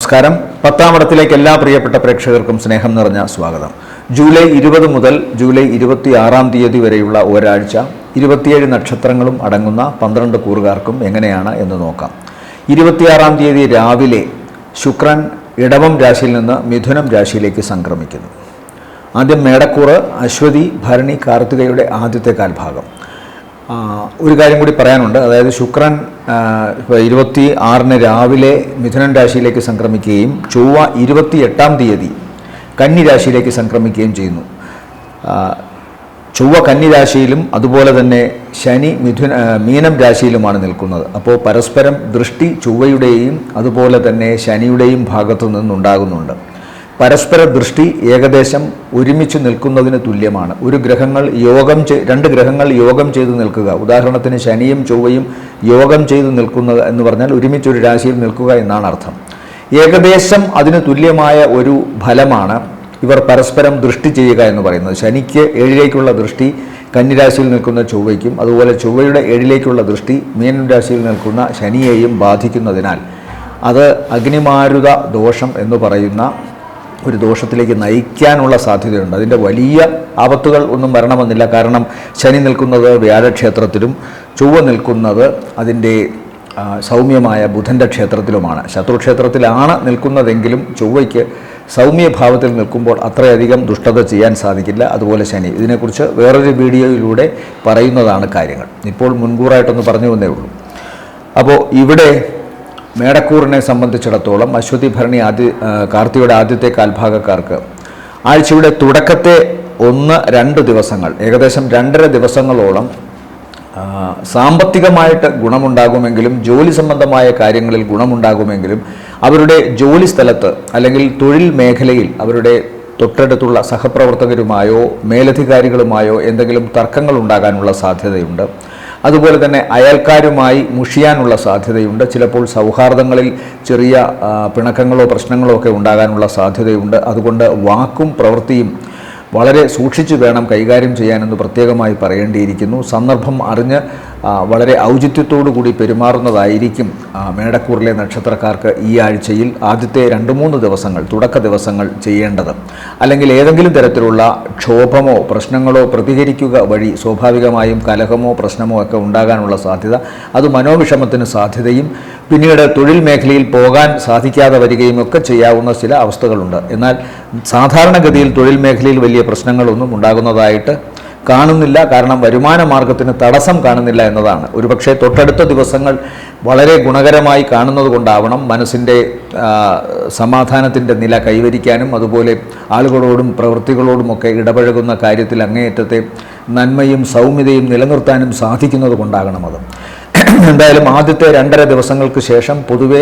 നമസ്കാരം. 10-ാം ഇടത്തിലേക്ക് എല്ലാ പ്രിയപ്പെട്ട പ്രേക്ഷകർക്കും സ്നേഹം നിറഞ്ഞ സ്വാഗതം. ജൂലൈ 20 മുതൽ ജൂലൈ 26-ാം തീയതി വരെയുള്ള ഒരാഴ്ച 27 നക്ഷത്രങ്ങളും അടങ്ങുന്ന 12 കൂറുകാർക്കും എങ്ങനെയാണ് എന്ന് നോക്കാം. 26-ാം തീയതി രാവിലെ ശുക്രൻ ഇടവം രാശിയിൽ നിന്ന് മിഥുനം രാശിയിലേക്ക് സംക്രമിക്കുന്നു. ആദ്യം മേടക്കൂറ് അശ്വതി, ഭരണി, കാർത്തികയുടെ ആദ്യത്തെ കാൽഭാഗം. ഒരു കാര്യം കൂടി പറയാനുണ്ട്. അതായത് ശുക്രൻ 26-ന് രാവിലെ മിഥുനം രാശിയിലേക്ക് സംക്രമിക്കുകയും ചൊവ്വ 28-ാം തീയതി കന്നി രാശിയിലേക്ക് സംക്രമിക്കുകയും ചെയ്യുന്നു. ചൊവ്വ കന്നി രാശിയിലും അതുപോലെ തന്നെ ശനി മീനം രാശിയിലുമാണ് നിൽക്കുന്നത്. അപ്പോൾ പരസ്പരം ദൃഷ്ടി ചൊവ്വയുടെയും അതുപോലെ തന്നെ ശനിയുടെയും ഭാഗത്തു നിന്നുണ്ടാകുന്നുണ്ട്. പരസ്പര ദൃഷ്ടി ഏകദേശം ഒരുമിച്ച് നിൽക്കുന്നതിന് തുല്യമാണ്. രണ്ട് ഗ്രഹങ്ങൾ യോഗം ചെയ്ത് നിൽക്കുക, ഉദാഹരണത്തിന് ശനിയും ചൊവ്വയും യോഗം ചെയ്ത് നിൽക്കുന്നത് എന്ന് പറഞ്ഞാൽ ഒരുമിച്ചൊരു രാശിയിൽ നിൽക്കുക എന്നാണ് അർത്ഥം. ഏകദേശം അതിന് തുല്യമായ ഒരു ഫലമാണ് ഇവർ പരസ്പരം ദൃഷ്ടി ചെയ്യുക എന്ന് പറയുന്നത്. ശനിക്ക് 7-ലേക്കുള്ള ദൃഷ്ടി കന്നിരാശിയിൽ നിൽക്കുന്ന ചൊവ്വയ്ക്കും അതുപോലെ ചൊവ്വയുടെ 7-ലേക്കുള്ള ദൃഷ്ടി മീനം രാശിയിൽ നിൽക്കുന്ന ശനിയെയും ബാധിക്കുന്നതിനാൽ അത് അഗ്നിമാരുത ദോഷം എന്ന് പറയുന്ന ഒരു ദോഷത്തിലേക്ക് നയിക്കാനുള്ള സാധ്യതയുണ്ട്. അതിൻ്റെ വലിയ ആപത്തുകൾ ഒന്നും വരണമെന്നില്ല. കാരണം ശനി നിൽക്കുന്നത് വ്യാഴക്ഷേത്രത്തിലും ചൊവ്വ നിൽക്കുന്നത് അതിൻ്റെ സൗമ്യമായ ബുധൻ്റെ ക്ഷേത്രത്തിലുമാണ്. ശത്രുക്ഷേത്രത്തിലാണ് നിൽക്കുന്നതെങ്കിലും ചൊവ്വയ്ക്ക് സൗമ്യഭാവത്തിൽ നിൽക്കുമ്പോൾ അത്രയധികം ദുഷ്ടത ചെയ്യാൻ സാധിക്കില്ല. അതുപോലെ ശനി. ഇതിനെക്കുറിച്ച് വേറൊരു വീഡിയോയിലൂടെ പറയുന്നതാണ് കാര്യങ്ങൾ. ഇപ്പോൾ മുൻകൂറായിട്ടൊന്ന് പറഞ്ഞു എന്നേ ഉള്ളൂ. അപ്പോൾ ഇവിടെ മേടക്കൂറിനെ സംബന്ധിച്ചിടത്തോളം അശ്വതി, ഭരണി, കാർത്തികയുടെ ആദ്യത്തെ കാൽഭാഗക്കാർക്ക് ആഴ്ചയുടെ തുടക്കത്തെ 1-2 ദിവസങ്ങൾ, ഏകദേശം 2.5 ദിവസങ്ങളോളം സാമ്പത്തികമായിട്ട് ഗുണമുണ്ടാകുമെങ്കിലും ജോലി സംബന്ധമായ കാര്യങ്ങളിൽ ഗുണമുണ്ടാകുമെങ്കിലും അവരുടെ ജോലി സ്ഥലത്ത് അല്ലെങ്കിൽ തൊഴിൽ മേഖലയിൽ അവരുടെ തൊട്ടടുത്തുള്ള സഹപ്രവർത്തകരുമായോ മേലധികാരികളുമായോ എന്തെങ്കിലും തർക്കങ്ങൾ ഉണ്ടാകാനുള്ള സാധ്യതയുണ്ട്. അതുപോലെ തന്നെ അയൽക്കാരുമായി മുഷിയാനുള്ള സാധ്യതയുണ്ട്. ചിലപ്പോൾ സൗഹാർദ്ദങ്ങളിൽ ചെറിയ പിണക്കങ്ങളോ പ്രശ്നങ്ങളോ ഒക്കെ ഉണ്ടാകാനുള്ള സാധ്യതയുണ്ട്. അതുകൊണ്ട് വാക്കും പ്രവൃത്തിയും വളരെ സൂക്ഷിച്ചു വേണം കൈകാര്യം ചെയ്യാനെന്ന് പ്രത്യേകമായി പറയേണ്ടിയിരിക്കുന്നു. സന്ദർഭം അറിഞ്ഞ് വളരെ ഔചിത്യത്തോടു കൂടി പെരുമാറുന്നതായിരിക്കും മേടക്കൂറിലെ നക്ഷത്രക്കാർക്ക് ഈ ആഴ്ചയിൽ ആദ്യത്തെ 2-3 ദിവസങ്ങൾ, തുടക്ക ദിവസങ്ങൾ ചെയ്യേണ്ടത്. അല്ലെങ്കിൽ ഏതെങ്കിലും തരത്തിലുള്ള ക്ഷോഭമോ പ്രശ്നങ്ങളോ പ്രതികരിക്കുക വഴി സ്വാഭാവികമായും കലഹമോ പ്രശ്നമോ ഒക്കെ ഉണ്ടാകാനുള്ള സാധ്യത, അത് മനോവിഷമത്തിന് സാധ്യതയും പിന്നീട് തൊഴിൽ മേഖലയിൽ പോകാൻ സാധിക്കാതെ വരികയും ഒക്കെ ചെയ്യാവുന്ന ചില അവസ്ഥകളുണ്ട്. എന്നാൽ സാധാരണഗതിയിൽ തൊഴിൽ മേഖലയിൽ വലിയ പ്രശ്നങ്ങളൊന്നും ഉണ്ടാകുന്നതായിട്ട് കാണുന്നില്ല. കാരണം വരുമാന മാർഗത്തിന് തടസ്സം കാണുന്നില്ല എന്നതാണ്. ഒരുപക്ഷെ തൊട്ടടുത്ത ദിവസങ്ങൾ വളരെ ഗുണകരമായി കാണുന്നത് കൊണ്ടാവണം മനസ്സിൻ്റെ സമാധാനത്തിൻ്റെ നില കൈവരിക്കാനും അതുപോലെ ആളുകളോടും പ്രവൃത്തികളോടുമൊക്കെ ഇടപഴകുന്ന കാര്യത്തിൽ അങ്ങേയറ്റത്തെ നന്മയും സൗമ്യതയും നിലനിർത്താനും സാധിക്കുന്നത് കൊണ്ടാകണം അത്. എന്തായാലും ആദ്യത്തെ 2.5 ദിവസങ്ങൾക്ക് ശേഷം പൊതുവെ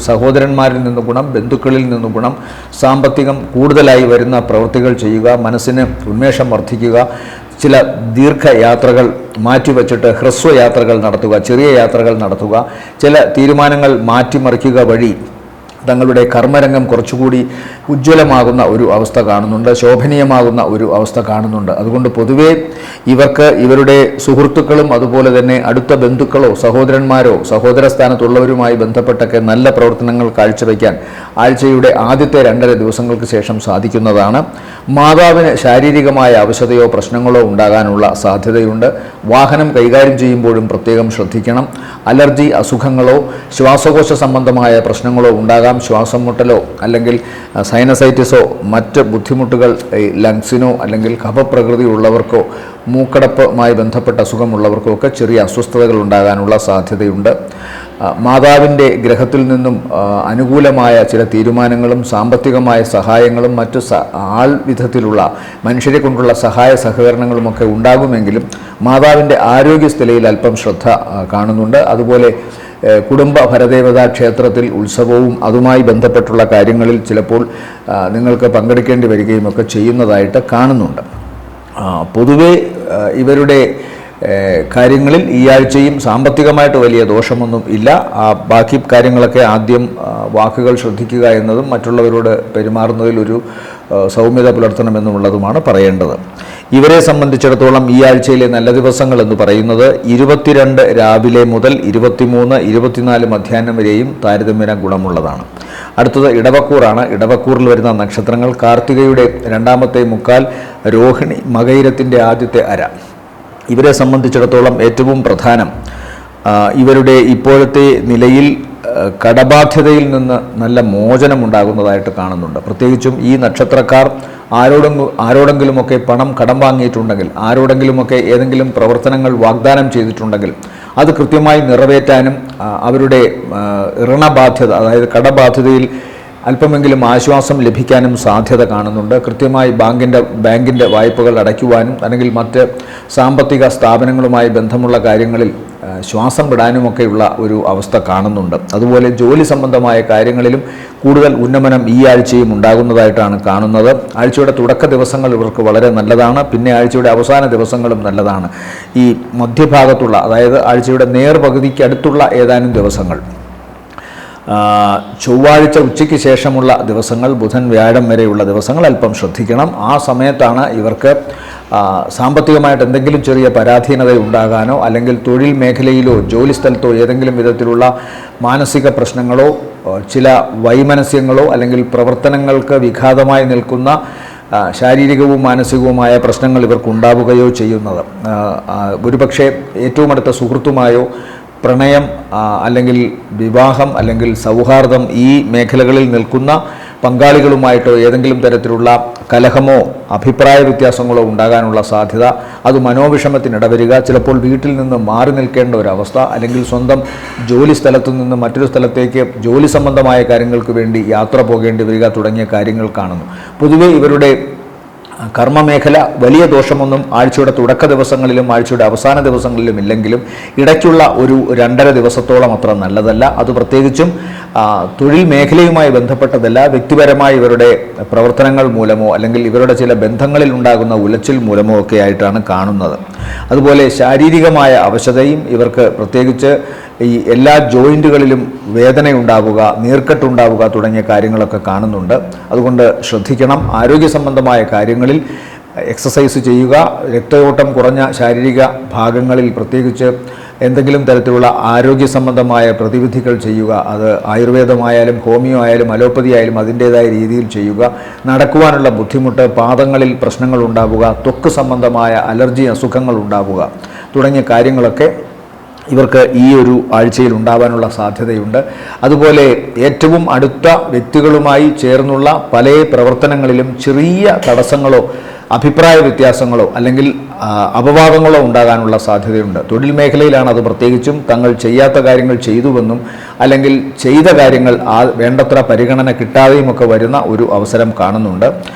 സഹോദരന്മാരിൽ നിന്ന് ഗുണം, ബന്ധുക്കളിൽ നിന്ന് ഗുണം, സാമ്പത്തികം കൂടുതലായി വരുന്ന പ്രവൃത്തികൾ ചെയ്യുക, മനസ്സിന് ഉന്മേഷം വർദ്ധിക്കുക, ചില ദീർഘയാത്രകൾ മാറ്റിവെച്ചിട്ട് ഹ്രസ്വയാത്രകൾ നടത്തുക, ചെറിയ യാത്രകൾ നടത്തുക, ചില തീരുമാനങ്ങൾ മാറ്റിമറിക്കുക വഴി തങ്ങളുടെ കർമ്മരംഗം കുറച്ചുകൂടി ഉജ്ജ്വലമാകുന്ന ഒരു അവസ്ഥ കാണുന്നുണ്ട്, ശോഭനീയമാകുന്ന ഒരു അവസ്ഥ കാണുന്നുണ്ട്. അതുകൊണ്ട് പൊതുവേ ഇവർക്ക് ഇവരുടെ സുഹൃത്തുക്കളും അതുപോലെ തന്നെ അടുത്ത ബന്ധുക്കളോ സഹോദരന്മാരോ സഹോദര സ്ഥാനത്തുള്ളവരുമായി ബന്ധപ്പെട്ടൊക്കെ നല്ല പ്രവർത്തനങ്ങൾ കാഴ്ചവെക്കാൻ ആഴ്ചയുടെ ആദ്യത്തെ 2.5 ദിവസങ്ങൾക്ക് ശേഷം സാധിക്കുന്നതാണ്. മാതാവിന് ശാരീരികമായ അവശതയോ പ്രശ്നങ്ങളോ ഉണ്ടാകാനുള്ള സാധ്യതയുണ്ട്. വാഹനം കൈകാര്യം ചെയ്യുമ്പോഴും പ്രത്യേകം ശ്രദ്ധിക്കണം. അലർജി അസുഖങ്ങളോ ശ്വാസകോശ സംബന്ധമായ പ്രശ്നങ്ങളോ ഉണ്ടാകാം. ശ്വാസം മുട്ടലോ അല്ലെങ്കിൽ സൈനസൈറ്റിസോ മറ്റ് ബുദ്ധിമുട്ടുകൾ ലങ്സിനോ അല്ലെങ്കിൽ കഫപ്രകൃതി ഉള്ളവർക്കോ മൂക്കടപ്പുമായി ബന്ധപ്പെട്ട അസുഖമുള്ളവർക്കോ ഒക്കെ ചെറിയ അസ്വസ്ഥതകൾ ഉണ്ടാകാനുള്ള സാധ്യതയുണ്ട്. മാതാവിൻ്റെ ഗ്രഹത്തിൽ നിന്നും അനുകൂലമായ ചില തീരുമാനങ്ങളും സാമ്പത്തികമായ സഹായങ്ങളും മറ്റു വിധത്തിലുള്ള മനുഷ്യരെ കൊണ്ടുള്ള സഹായ സഹകരണങ്ങളുമൊക്കെ ഉണ്ടാകുമെങ്കിലും മാതാവിൻ്റെ ആരോഗ്യസ്ഥിതിയിൽ അല്പം ശ്രദ്ധ കാണുന്നുണ്ട്. അതുപോലെ കുടുംബ ഭരദേവതാ ക്ഷേത്രത്തിൽ ഉത്സവവും അതുമായി ബന്ധപ്പെട്ടുള്ള കാര്യങ്ങളിൽ ചിലപ്പോൾ നിങ്ങൾക്ക് പങ്കെടുക്കേണ്ടി വരികയും ഒക്കെ ചെയ്യുന്നതായിട്ട് കാണുന്നുണ്ട്. പൊതുവെ ഇവരുടെ കാര്യങ്ങളിൽ ഈ ആഴ്ചയും സാമ്പത്തികമായിട്ട് വലിയ ദോഷമൊന്നും ഇല്ല. ബാക്കി കാര്യങ്ങളൊക്കെ ആദ്യം വാക്കുകൾ ശ്രദ്ധിക്കുക എന്നതും മറ്റുള്ളവരോട് പെരുമാറുന്നതിൽ ഒരു സൗമ്യത പുലർത്തണമെന്നുള്ളതുമാണ് പറയേണ്ടത്. ഇവരെ സംബന്ധിച്ചിടത്തോളം ഈ ആഴ്ചയിലെ നല്ല ദിവസങ്ങൾ എന്ന് പറയുന്നത് 22 രാവിലെ മുതൽ 23, 24 മധ്യാഹ്നം വരെയും താരതമ്യേന ഗുണമുള്ളതാണ്. അടുത്തത് ഇടവക്കൂറാണ്. ഇടവക്കൂറിൽ വരുന്ന നക്ഷത്രങ്ങൾ കാർത്തികയുടെ രണ്ടാമത്തെ മുക്കാൽ, രോഹിണി മകയിരത്തിൻ്റെ ആദ്യത്തെ അര. ഇവരെ സംബന്ധിച്ചിടത്തോളം ഏറ്റവും പ്രധാനം ഇവരുടെ ഇപ്പോഴത്തെ നിലയിൽ കടബാധ്യതയിൽ നിന്ന് നല്ല മോചനമുണ്ടാകുന്നതായിട്ട് കാണുന്നുണ്ട്. പ്രത്യേകിച്ചും ഈ നക്ഷത്രക്കാർ ആരോടെങ്കിലുമൊക്കെ പണം കടം വാങ്ങിയിട്ടുണ്ടെങ്കിൽ, ആരോടെങ്കിലുമൊക്കെ ഏതെങ്കിലും പ്രവർത്തനങ്ങൾ വാഗ്ദാനം ചെയ്തിട്ടുണ്ടെങ്കിൽ അത് കൃത്യമായി നിറവേറ്റാനും അവരുടെ ഋണബാധ്യത, അതായത് കടബാധ്യതയിൽ അല്പമെങ്കിലും ആശ്വാസം ലഭിക്കാനും സാധ്യത കാണുന്നുണ്ട്. കൃത്യമായി ബാങ്കിൻ്റെ വായ്പകൾ അടയ്ക്കുവാനും അല്ലെങ്കിൽ മറ്റ് സാമ്പത്തിക സ്ഥാപനങ്ങളുമായി ബന്ധമുള്ള കാര്യങ്ങളിൽ ശ്വാസം വിടാനുമൊക്കെയുള്ള ഒരു അവസ്ഥ കാണുന്നുണ്ട്. അതുപോലെ ജോലി സംബന്ധമായ കാര്യങ്ങളിലും കൂടുതൽ ഉന്നമനം ഈ ആഴ്ചയും ഉണ്ടാകുന്നതായിട്ടാണ് കാണുന്നത്. ആഴ്ചയുടെ തുടക്ക ദിവസങ്ങൾ ഇവർക്ക് വളരെ നല്ലതാണ്. പിന്നെ ആഴ്ചയുടെ അവസാന ദിവസങ്ങളും നല്ലതാണ്. ഈ മധ്യഭാഗത്തുള്ള, അതായത് ആഴ്ചയുടെ നേർപകുതിക്ക് അടുത്തുള്ള ഏതാനും ദിവസങ്ങൾ, ചൊവ്വാഴ്ച ഉച്ചയ്ക്ക് ശേഷമുള്ള ദിവസങ്ങൾ, ബുധൻ വ്യാഴം വരെയുള്ള ദിവസങ്ങൾ അല്പം ശ്രദ്ധിക്കണം. ആ സമയത്താണ് ഇവർക്ക് സാമ്പത്തികമായിട്ട് എന്തെങ്കിലും ചെറിയ പരാധീനത ഉണ്ടാകാനോ അല്ലെങ്കിൽ തൊഴിൽ മേഖലയിലോ ജോലി സ്ഥലത്തോ ഏതെങ്കിലും വിധത്തിലുള്ള മാനസിക പ്രശ്നങ്ങളോ ചില വൈമനസ്യങ്ങളോ അല്ലെങ്കിൽ പ്രവർത്തനങ്ങൾക്ക് വിഘാതമായി നിൽക്കുന്ന ശാരീരികവും മാനസികവുമായ പ്രശ്നങ്ങൾ ഇവർക്കുണ്ടാവുകയോ ചെയ്യുന്നത്. ഒരുപക്ഷെ ഏറ്റവും അടുത്ത സുഹൃത്തുമായോ പ്രണയം അല്ലെങ്കിൽ വിവാഹം അല്ലെങ്കിൽ സൗഹാർദ്ദം ഈ മേഖലകളിൽ നിൽക്കുന്ന പങ്കാളികളുമായിട്ടോ ഏതെങ്കിലും തരത്തിലുള്ള കലഹമോ അഭിപ്രായ വ്യത്യാസങ്ങളോ ഉണ്ടാകാനുള്ള സാധ്യത, അത് മനോവിഷമത്തിനിടവരിക, ചിലപ്പോൾ വീട്ടിൽ നിന്ന് മാറി നിൽക്കേണ്ട ഒരവസ്ഥ, അല്ലെങ്കിൽ സ്വന്തം ജോലി സ്ഥലത്തു നിന്ന് മറ്റൊരു സ്ഥലത്തേക്ക് ജോലി സംബന്ധമായ കാര്യങ്ങൾക്ക് വേണ്ടി യാത്ര പോകേണ്ടി വരിക തുടങ്ങിയ കാര്യങ്ങൾ കാണുന്നു. പൊതുവെ ഇവരുടെ കർമ്മമേഖല വലിയ ദോഷമൊന്നും ആഴ്ചയുടെ തുടക്ക ദിവസങ്ങളിലും ആഴ്ചയുടെ അവസാന ദിവസങ്ങളിലും ഇല്ലെങ്കിലും ഇടയ്ക്കുള്ള ഒരു 2.5 ദിവസത്തോളം അത്ര നല്ലതല്ല. അത് പ്രത്യേകിച്ചും തൊഴിൽ മേഖലയുമായി ബന്ധപ്പെട്ടതല്ല, വ്യക്തിപരമായി ഇവരുടെ പ്രവർത്തനങ്ങൾ മൂലമോ അല്ലെങ്കിൽ ഇവരുടെ ചില ബന്ധങ്ങളിൽ ഉണ്ടാകുന്ന ഉലച്ചിൽ മൂലമോ ഒക്കെ ആയിട്ടാണ് കാണുന്നത്. അതുപോലെ ശാരീരികമായ അവശതയും ഇവർക്ക്, പ്രത്യേകിച്ച് ഈ എല്ലാ ജോയിൻറ്റുകളിലും വേദനയുണ്ടാവുക, നീർക്കെട്ടുണ്ടാവുക തുടങ്ങിയ കാര്യങ്ങളൊക്കെ കാണുന്നുണ്ട്. അതുകൊണ്ട് ശ്രദ്ധിക്കണം. ആരോഗ്യ സംബന്ധമായ കാര്യങ്ങളിൽ എക്സസൈസ് ചെയ്യുക, രക്തയോട്ടം കുറഞ്ഞ ശാരീരിക ഭാഗങ്ങളിൽ പ്രത്യേകിച്ച് എന്തെങ്കിലും തരത്തിലുള്ള ആരോഗ്യ സംബന്ധമായ പ്രതിവിധികൾ ചെയ്യുക. അത് ആയുർവേദമായാലും ഹോമിയോ ആയാലും അലോപ്പതി ആയാലും അതിൻ്റേതായ രീതിയിൽ ചെയ്യുക. നടക്കുവാനുള്ള ബുദ്ധിമുട്ട്, പാദങ്ങളിൽ പ്രശ്നങ്ങൾ ഉണ്ടാവുക, ത്വക്ക് സംബന്ധമായ അലർജി അസുഖങ്ങൾ ഉണ്ടാവുക തുടങ്ങിയ കാര്യങ്ങളൊക്കെ ഇവർക്ക് ഈ ഒരു ആഴ്ചയിൽ ഉണ്ടാവാനുള്ള സാധ്യതയുണ്ട്. അതുപോലെ ഏറ്റവും അടുത്ത വ്യക്തികളുമായി ചേർന്നുള്ള പല പ്രവർത്തനങ്ങളിലും ചെറിയ തടസ്സങ്ങളോ അഭിപ്രായ വ്യത്യാസങ്ങളോ അല്ലെങ്കിൽ അപവാദങ്ങളോ ഉണ്ടാകാനുള്ള സാധ്യതയുണ്ട്. തൊഴിൽ മേഖലയിലാണ് അത് പ്രത്യേകിച്ചും. തങ്ങൾ ചെയ്യാത്ത കാര്യങ്ങൾ ചെയ്തുവെന്നും അല്ലെങ്കിൽ ചെയ്ത കാര്യങ്ങൾ വേണ്ടത്ര പരിഗണന കിട്ടാതെയുമൊക്കെ വരുന്ന ഒരു അവസരം കാണുന്നുണ്ട്.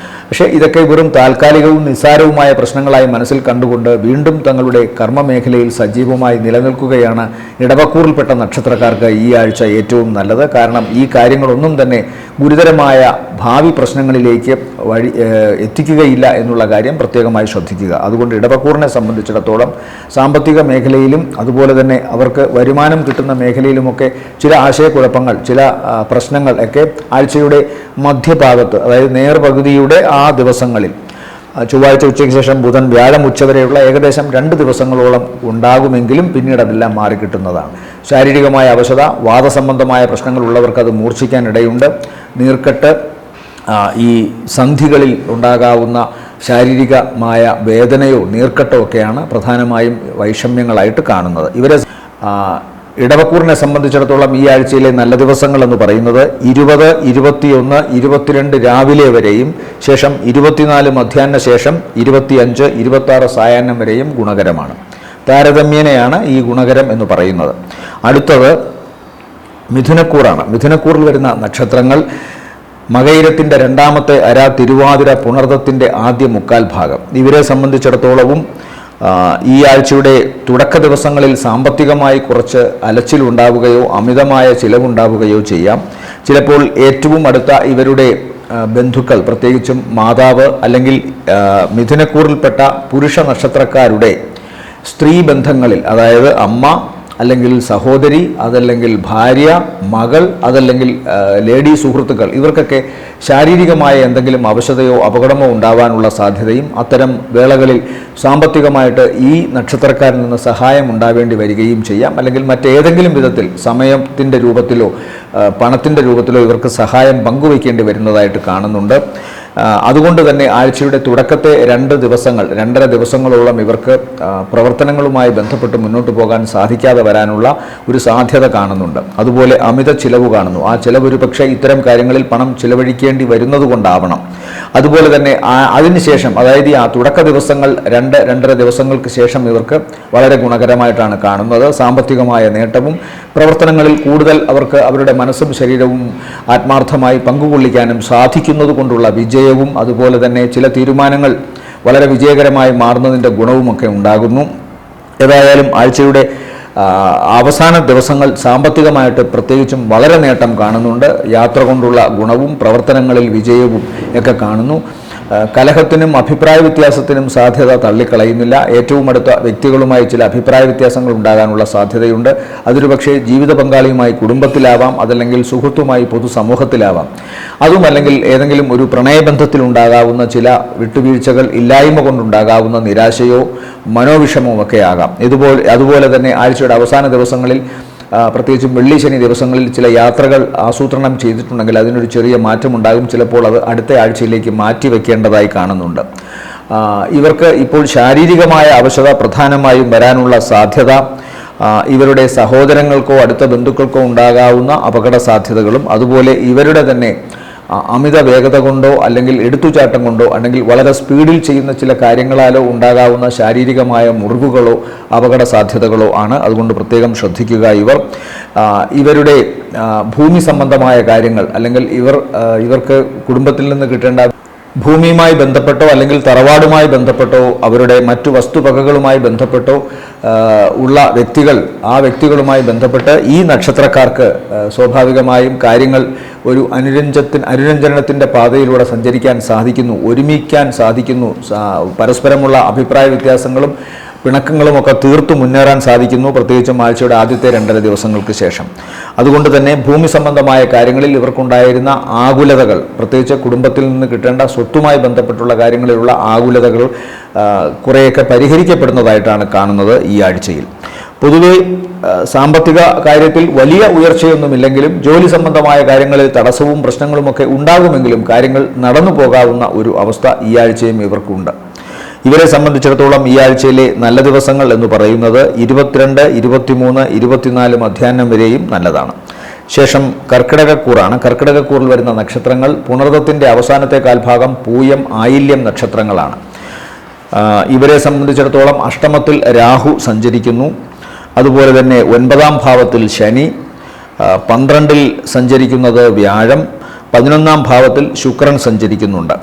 പക്ഷേ ഇതൊക്കെ വെറും താൽക്കാലികവും നിസ്സാരവുമായ പ്രശ്നങ്ങളായി മനസ്സിൽ കണ്ടുകൊണ്ട് വീണ്ടും തങ്ങളുടെ കർമ്മമേഖലയിൽ സജീവമായി നിലനിൽക്കുകയാണ് ഇടവക്കൂറിൽപ്പെട്ട നക്ഷത്രക്കാർക്ക് ഈ ആഴ്ച ഏറ്റവും നല്ലത്. കാരണം ഈ കാര്യങ്ങളൊന്നും തന്നെ ഗുരുതരമായ ഭാവി പ്രശ്നങ്ങളിലേക്ക് എത്തിക്കുകയില്ല എന്നുള്ള കാര്യം പ്രത്യേകമായി ശ്രദ്ധിക്കുക. അതുകൊണ്ട് ഇടവക്കൂറിനെ സംബന്ധിച്ചിടത്തോളം സാമ്പത്തിക മേഖലയിലും അതുപോലെ തന്നെ അവർക്ക് വരുമാനം കിട്ടുന്ന മേഖലയിലുമൊക്കെ ചില ആശയക്കുഴപ്പങ്ങൾ, ചില പ്രശ്നങ്ങൾ ഒക്കെ ആഴ്ചയുടെ മധ്യഭാഗത്ത്, അതായത് നേർപകുതിയുടെ ആ ദിവസങ്ങളിൽ, ചൊവ്വാഴ്ച ഉച്ചയ്ക്ക് ശേഷം ബുധൻ വ്യാഴം ഉച്ചവരെയുള്ള ഏകദേശം 2 ദിവസങ്ങളോളം ഉണ്ടാകുമെങ്കിലും പിന്നീട് അതെല്ലാം മാറിക്കിട്ടുന്നതാണ്. ശാരീരികമായ അവശത, വാദസംബന്ധമായ പ്രശ്നങ്ങൾ ഉള്ളവർക്ക് അത് മൂർച്ഛിക്കാനിടയുണ്ട്. നീർക്കെട്ട്, ഈ സന്ധികളിൽ ഉണ്ടാകാവുന്ന ശാരീരികമായ വേദനയോ നീർക്കെട്ടോ ഒക്കെയാണ് പ്രധാനമായും വൈഷമ്യങ്ങളായിട്ട് കാണുന്നത്. ഇവരെ ഇടവക്കൂറിനെ സംബന്ധിച്ചിടത്തോളം ഈ ആഴ്ചയിലെ നല്ല ദിവസങ്ങൾ എന്ന് പറയുന്നത് 20, 21, 22 രാവിലെ വരെയും ശേഷം 24 മധ്യാഹ്ന ശേഷം 25, 26 സായാഹ്നം വരെയും ഗുണകരമാണ്. താരതമ്യേനയാണ് ഈ ഗുണകരം എന്ന് പറയുന്നത്. അടുത്തത് മിഥുനക്കൂറാണ്. മിഥുനക്കൂറിൽ വരുന്ന നക്ഷത്രങ്ങൾ മകയിരത്തിൻ്റെ രണ്ടാമത്തെ അര, തിരുവാതിര, പുണർദത്തിൻ്റെ ആദ്യ മുക്കാൽ ഭാഗം. ഇവരെ സംബന്ധിച്ചിടത്തോളവും ഈ ആഴ്ചയുടെ തുടക്ക ദിവസങ്ങളിൽ സാമ്പത്തികമായി കുറച്ച് അലച്ചിലുണ്ടാവുകയോ അമിതമായ ചിലവുണ്ടാവുകയോ ചെയ്യാം. ചിലപ്പോൾ ഏറ്റവും അടുത്ത ഇവരുടെ ബന്ധുക്കൾ, പ്രത്യേകിച്ചും മാതാവ് അല്ലെങ്കിൽ മിഥുനക്കൂറിൽപ്പെട്ട പുരുഷ നക്ഷത്രക്കാരുടെ സ്ത്രീ ബന്ധങ്ങളിൽ, അതായത് അമ്മ, അല്ലെങ്കിൽ സഹോദരി, അതല്ലെങ്കിൽ ഭാര്യ, മകൾ, അതല്ലെങ്കിൽ ലേഡി സുഹൃത്തുക്കൾ, ഇവർക്കൊക്കെ ശാരീരികമായ എന്തെങ്കിലും അവശതയോ അപകടമോ ഉണ്ടാവാനുള്ള സാധ്യതയും അത്തരം വേളകളിൽ സാമ്പത്തികമായിട്ട് ഈ നക്ഷത്രക്കാരിൽ നിന്ന് സഹായം ഉണ്ടാവേണ്ടി വരികയും ചെയ്യാം. അല്ലെങ്കിൽ മറ്റേതെങ്കിലും വിധത്തിൽ സമയത്തിൻ്റെ രൂപത്തിലോ പണത്തിൻ്റെ രൂപത്തിലോ ഇവർക്ക് സഹായം പങ്കുവയ്ക്കേണ്ടി വരുന്നതായിട്ട് കാണുന്നുണ്ട്. അതുകൊണ്ട് തന്നെ ആഴ്ചയുടെ തുടക്കത്തെ 2.5 ദിവസങ്ങളോളം ഇവർക്ക് പ്രവർത്തനങ്ങളുമായി ബന്ധപ്പെട്ട് മുന്നോട്ട് പോകാൻ സാധിക്കാതെ വരാനുള്ള ഒരു സാധ്യത കാണുന്നുണ്ട്. അതുപോലെ അമിത ചിലവ് കാണുന്നു. ആ ചിലവ് ഒരു പക്ഷേ ഇത്തരം കാര്യങ്ങളിൽ പണം ചിലവഴിക്കേണ്ടി വരുന്നത് കൊണ്ടാവണം. അതുപോലെ തന്നെ അതിനുശേഷം, അതായത് ആ തുടക്ക ദിവസങ്ങൾ 2-2.5 ദിവസങ്ങൾക്ക് ശേഷം ഇവർക്ക് വളരെ ഗുണകരമായിട്ടാണ് കാണുന്നത്. സാമ്പത്തികമായ നേട്ടവും പ്രവർത്തനങ്ങളിൽ കൂടുതൽ അവർക്ക് അവരുടെ മനസ്സും ശരീരവും ആത്മാർത്ഥമായി പങ്കുകൊള്ളിക്കാനും സാധിക്കുന്നത് കൊണ്ടുള്ള വിജയവും അതുപോലെ തന്നെ ചില തീരുമാനങ്ങൾ വളരെ വിജയകരമായി മാറുന്നതിൻ്റെ ഗുണവുമൊക്കെ ഉണ്ടാകുന്നു. ഏതായാലും ആഴ്ചയുടെ അവസാന ദിവസങ്ങൾ സാമ്പത്തികമായിട്ട് പ്രത്യേകിച്ചും വളരെ നേട്ടം കാണുന്നുണ്ട്. യാത്ര കൊണ്ടുള്ള ഗുണവും പ്രവർത്തനങ്ങളിൽ വിജയവും ഒക്കെ കാണുന്നു. കലഹത്തിനും അഭിപ്രായ വ്യത്യാസത്തിനും സാധ്യത തള്ളിക്കളയുന്നില്ല. ഏറ്റവും അടുത്ത വ്യക്തികളുമായി ചില അഭിപ്രായ വ്യത്യാസങ്ങൾ ഉണ്ടാകാനുള്ള സാധ്യതയുണ്ട്. അതൊരു പക്ഷേ ജീവിത പങ്കാളിയുമായി കുടുംബത്തിലാവാം, അതല്ലെങ്കിൽ സുഹൃത്തുമായി പൊതുസമൂഹത്തിലാവാം. അതുമല്ലെങ്കിൽ ഏതെങ്കിലും ഒരു പ്രണയബന്ധത്തിലുണ്ടാകാവുന്ന ചില വിട്ടുവീഴ്ചകൾ, ഇല്ലായ്മ കൊണ്ടുണ്ടാകാവുന്ന നിരാശയോ മനോവിഷമോ ഒക്കെ ആകാം. അതുപോലെ തന്നെ ആഴ്ചയുടെ അവസാന ദിവസങ്ങളിൽ പ്രത്യേകിച്ചും വെള്ളി ശനി ദിവസങ്ങളിൽ ചില യാത്രകൾ ആസൂത്രണം ചെയ്തിട്ടുണ്ടെങ്കിൽ അതിനൊരു ചെറിയ മാറ്റമുണ്ടാകും. ചിലപ്പോൾ അത് അടുത്ത ആഴ്ചയിലേക്ക് മാറ്റി വയ്ക്കേണ്ടതായി കാണുന്നുണ്ട്. ഇവർക്ക് ഇപ്പോൾ ശാരീരികമായ അവശത പ്രധാനമായും വരാനുള്ള സാധ്യത ഇവരുടെ സഹോദരങ്ങൾക്കോ അടുത്ത ബന്ധുക്കൾക്കോ ഉണ്ടാകാവുന്ന അപകട സാധ്യതകളും, അതുപോലെ ഇവരുടെ തന്നെ അമിത വേഗത കൊണ്ടോ അല്ലെങ്കിൽ എടുത്തുചാട്ടം കൊണ്ടോ അല്ലെങ്കിൽ വളരെ സ്പീഡിൽ ചെയ്യുന്ന ചില കാര്യങ്ങളാലോ ഉണ്ടാകാവുന്ന ശാരീരികമായ മുറിവുകളോ അപകട സാധ്യതകളോ ആണ്. അതുകൊണ്ട് പ്രത്യേകം ശ്രദ്ധിക്കുക. ഇവരുടെ ഭൂമി സംബന്ധമായ കാര്യങ്ങൾ, അല്ലെങ്കിൽ ഇവർക്ക് കുടുംബത്തിൽ നിന്ന് കിട്ടേണ്ട ഭൂമിയുമായി ബന്ധപ്പെട്ടോ അല്ലെങ്കിൽ തറവാടുമായി ബന്ധപ്പെട്ടോ അവരുടെ മറ്റു വസ്തുവകകളുമായി ബന്ധപ്പെട്ടോ ഉള്ള വ്യക്തികൾ, ആ വ്യക്തികളുമായി ബന്ധപ്പെട്ട് ഈ നക്ഷത്രക്കാർക്ക് സ്വാഭാവികമായും കാര്യങ്ങൾ ഒരു അനുരഞ്ജനത്തിൻ്റെ പാതയിലൂടെ സഞ്ചരിക്കാൻ സാധിക്കുന്നു, ഒരുമിക്കാൻ സാധിക്കുന്നു. പരസ്പരമുള്ള അഭിപ്രായ വ്യത്യാസങ്ങളും പിണക്കങ്ങളുമൊക്കെ തീർത്തു മുന്നേറാൻ സാധിക്കുന്നു, പ്രത്യേകിച്ചും ആഴ്ചയുടെ ആദ്യത്തെ 2.5 ദിവസങ്ങൾക്ക് ശേഷം. അതുകൊണ്ട് തന്നെ ഭൂമി സംബന്ധമായ കാര്യങ്ങളിൽ ഇവർക്കുണ്ടായിരുന്ന ആകുലതകൾ, പ്രത്യേകിച്ച് കുടുംബത്തിൽ നിന്ന് കിട്ടേണ്ട സ്വത്തുമായി ബന്ധപ്പെട്ടുള്ള കാര്യങ്ങളിലുള്ള ആകുലതകൾ കുറേയൊക്കെ പരിഹരിക്കപ്പെടുന്നതായിട്ടാണ് കാണുന്നത് ഈ ആഴ്ചയിൽ. പൊതുവെ സാമ്പത്തിക കാര്യത്തിൽ വലിയ ഉയർച്ചയൊന്നുമില്ലെങ്കിലും ജോലി സംബന്ധമായ കാര്യങ്ങളിൽ തടസ്സവും പ്രശ്നങ്ങളുമൊക്കെ ഉണ്ടാകുമെങ്കിലും കാര്യങ്ങൾ നടന്നു പോകാവുന്ന ഒരു അവസ്ഥ ഈ ആഴ്ചയും ഇവർക്കുണ്ട്. ഇവരെ സംബന്ധിച്ചിടത്തോളം ഈ ആഴ്ചയിലെ നല്ല ദിവസങ്ങൾ എന്ന് പറയുന്നത് 22, 23, 24 മധ്യാഹ്നം വരെയും നല്ലതാണ്. ശേഷം കർക്കിടകക്കൂറാണ്. കർക്കിടകക്കൂറിൽ വരുന്ന നക്ഷത്രങ്ങൾ പുണർദത്തിൻ്റെ അവസാനത്തെ കാൽഭാഗം, പൂയം, ആയില്യം നക്ഷത്രങ്ങളാണ്. ഇവരെ സംബന്ധിച്ചിടത്തോളം അഷ്ടമത്തിൽ രാഹു സഞ്ചരിക്കുന്നു. അതുപോലെ തന്നെ 9ാം ഭാവത്തിൽ ശനി, 12ൽ സഞ്ചരിക്കുന്നത് വ്യാഴം, 11ാം ഭാവത്തിൽ ശുക്രൻ സഞ്ചരിക്കുന്നുണ്ട്.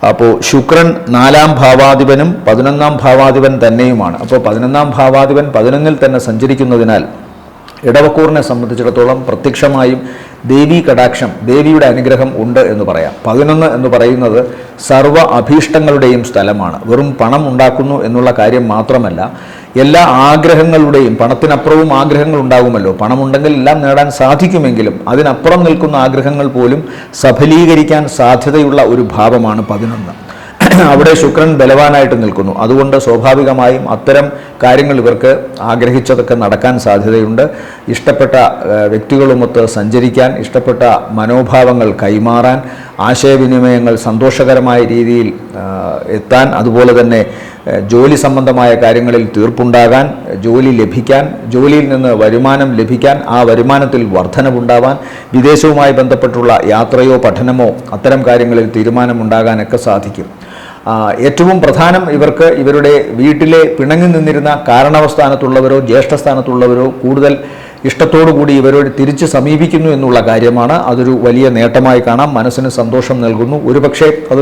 അപ്പോൾ ശുക്രൻ 4ാം ഭാവാധിപനും 11ാം ഭാവാധിപൻ തന്നെയുമാണ്. അപ്പോൾ 11ാം ഭാവാധിപൻ 11ൽ തന്നെ സഞ്ചരിക്കുന്നതിനാൽ ഇടവക്കൂറിനെ സംബന്ധിച്ചിടത്തോളം പ്രത്യക്ഷമായും ദേവീ കടാക്ഷം, ദേവിയുടെ അനുഗ്രഹം ഉണ്ട് എന്ന് പറയാം. 11 എന്ന് പറയുന്നത് സർവ്വ അഭീഷ്ടങ്ങളുടെയും സ്ഥലമാണ്. വെറും പണം ഉണ്ടാക്കുന്നു എന്നുള്ള കാര്യം മാത്രമല്ല, എല്ലാ ആഗ്രഹങ്ങളുടെയും, പണത്തിനപ്പുറവും ആഗ്രഹങ്ങൾ ഉണ്ടാകുമല്ലോ. പണമുണ്ടെങ്കിൽ എല്ലാം നേടാൻ സാധിക്കുമെങ്കിലും അതിനപ്പുറം നിൽക്കുന്ന ആഗ്രഹങ്ങൾ പോലും സഫലീകരിക്കാൻ സാധ്യതയുള്ള ഒരു ഭാവമാണ് 11. അവിടെ ശുക്രൻ ബലവാനായിട്ട് നിൽക്കുന്നു. അതുകൊണ്ട് സ്വാഭാവികമായും അത്തരം കാര്യങ്ങൾ ഇവർക്ക് ആഗ്രഹിച്ചതൊക്കെ നടക്കാൻ സാധ്യതയുണ്ട്. ഇഷ്ടപ്പെട്ട വ്യക്തികളുമൊത്ത് സഞ്ചരിക്കാൻ, ഇഷ്ടപ്പെട്ട മനോഭാവങ്ങൾ കൈമാറാൻ, ആശയവിനിമയങ്ങൾ സന്തോഷകരമായ രീതിയിൽ എത്താൻ, അതുപോലെ തന്നെ ജോലി സംബന്ധമായ കാര്യങ്ങളിൽ തീർപ്പുണ്ടാകാൻ, ജോലി ലഭിക്കാൻ, ജോലിയിൽ നിന്ന് വരുമാനം ലഭിക്കാൻ, ആ വരുമാനത്തിൽ വർധനവുണ്ടാവാൻ, വിദേശവുമായി ബന്ധപ്പെട്ടുള്ള യാത്രയോ പഠനമോ അത്തരം കാര്യങ്ങളിൽ തീരുമാനമുണ്ടാകാനൊക്കെ സാധിക്കും. ഏറ്റവും പ്രധാനം ഇവർക്ക് ഇവരുടെ വീട്ടിലെ പിണങ്ങി നിന്നിരുന്ന കാരണവസ്ഥാനത്തുള്ളവരോ ജ്യേഷ്ഠസ്ഥാനത്തുള്ളവരോ കൂടുതൽ ഇഷ്ടത്തോടുകൂടി ഇവരോട് തിരിച്ച് സമീപിക്കുന്നു എന്നുള്ള കാര്യമാണ്. അതൊരു വലിയ നേട്ടമായി കാണാം, മനസ്സിന് സന്തോഷം നൽകുന്നു. ഒരുപക്ഷെ അത്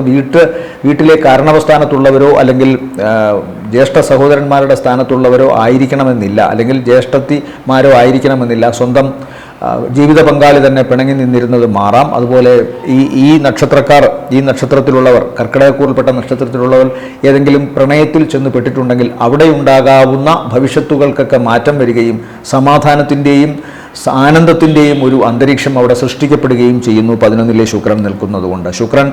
വീട്ടിലെ കാരണവസ്ഥാനത്തുള്ളവരോ അല്ലെങ്കിൽ ജ്യേഷ്ഠ സഹോദരന്മാരുടെ സ്ഥാനത്തുള്ളവരോ ആയിരിക്കണമെന്നില്ല, അല്ലെങ്കിൽ ജ്യേഷ്ഠത്തിമാരോ ആയിരിക്കണമെന്നില്ല. സ്വന്തം ജീവിത പങ്കാളി തന്നെ പിണങ്ങി നിന്നിരുന്നത് മാറാം. അതുപോലെ ഈ നക്ഷത്രത്തിലുള്ളവർ, കർക്കിടകക്കൂറിൽപ്പെട്ട നക്ഷത്രത്തിലുള്ളവർ ഏതെങ്കിലും പ്രണയത്തിൽ ചെന്ന് പെട്ടിട്ടുണ്ടെങ്കിൽ അവിടെ ഉണ്ടാകാവുന്ന ഭവിഷ്യത്തുകൾക്കൊക്കെ മാറ്റം വരികയും സമാധാനത്തിൻ്റെയും ആനന്ദത്തിൻ്റെയും ഒരു അന്തരീക്ഷം അവിടെ സൃഷ്ടിക്കപ്പെടുകയും ചെയ്യുന്നു 11-ലെ ശുക്രൻ നിൽക്കുന്നതുകൊണ്ട്. ശുക്രൻ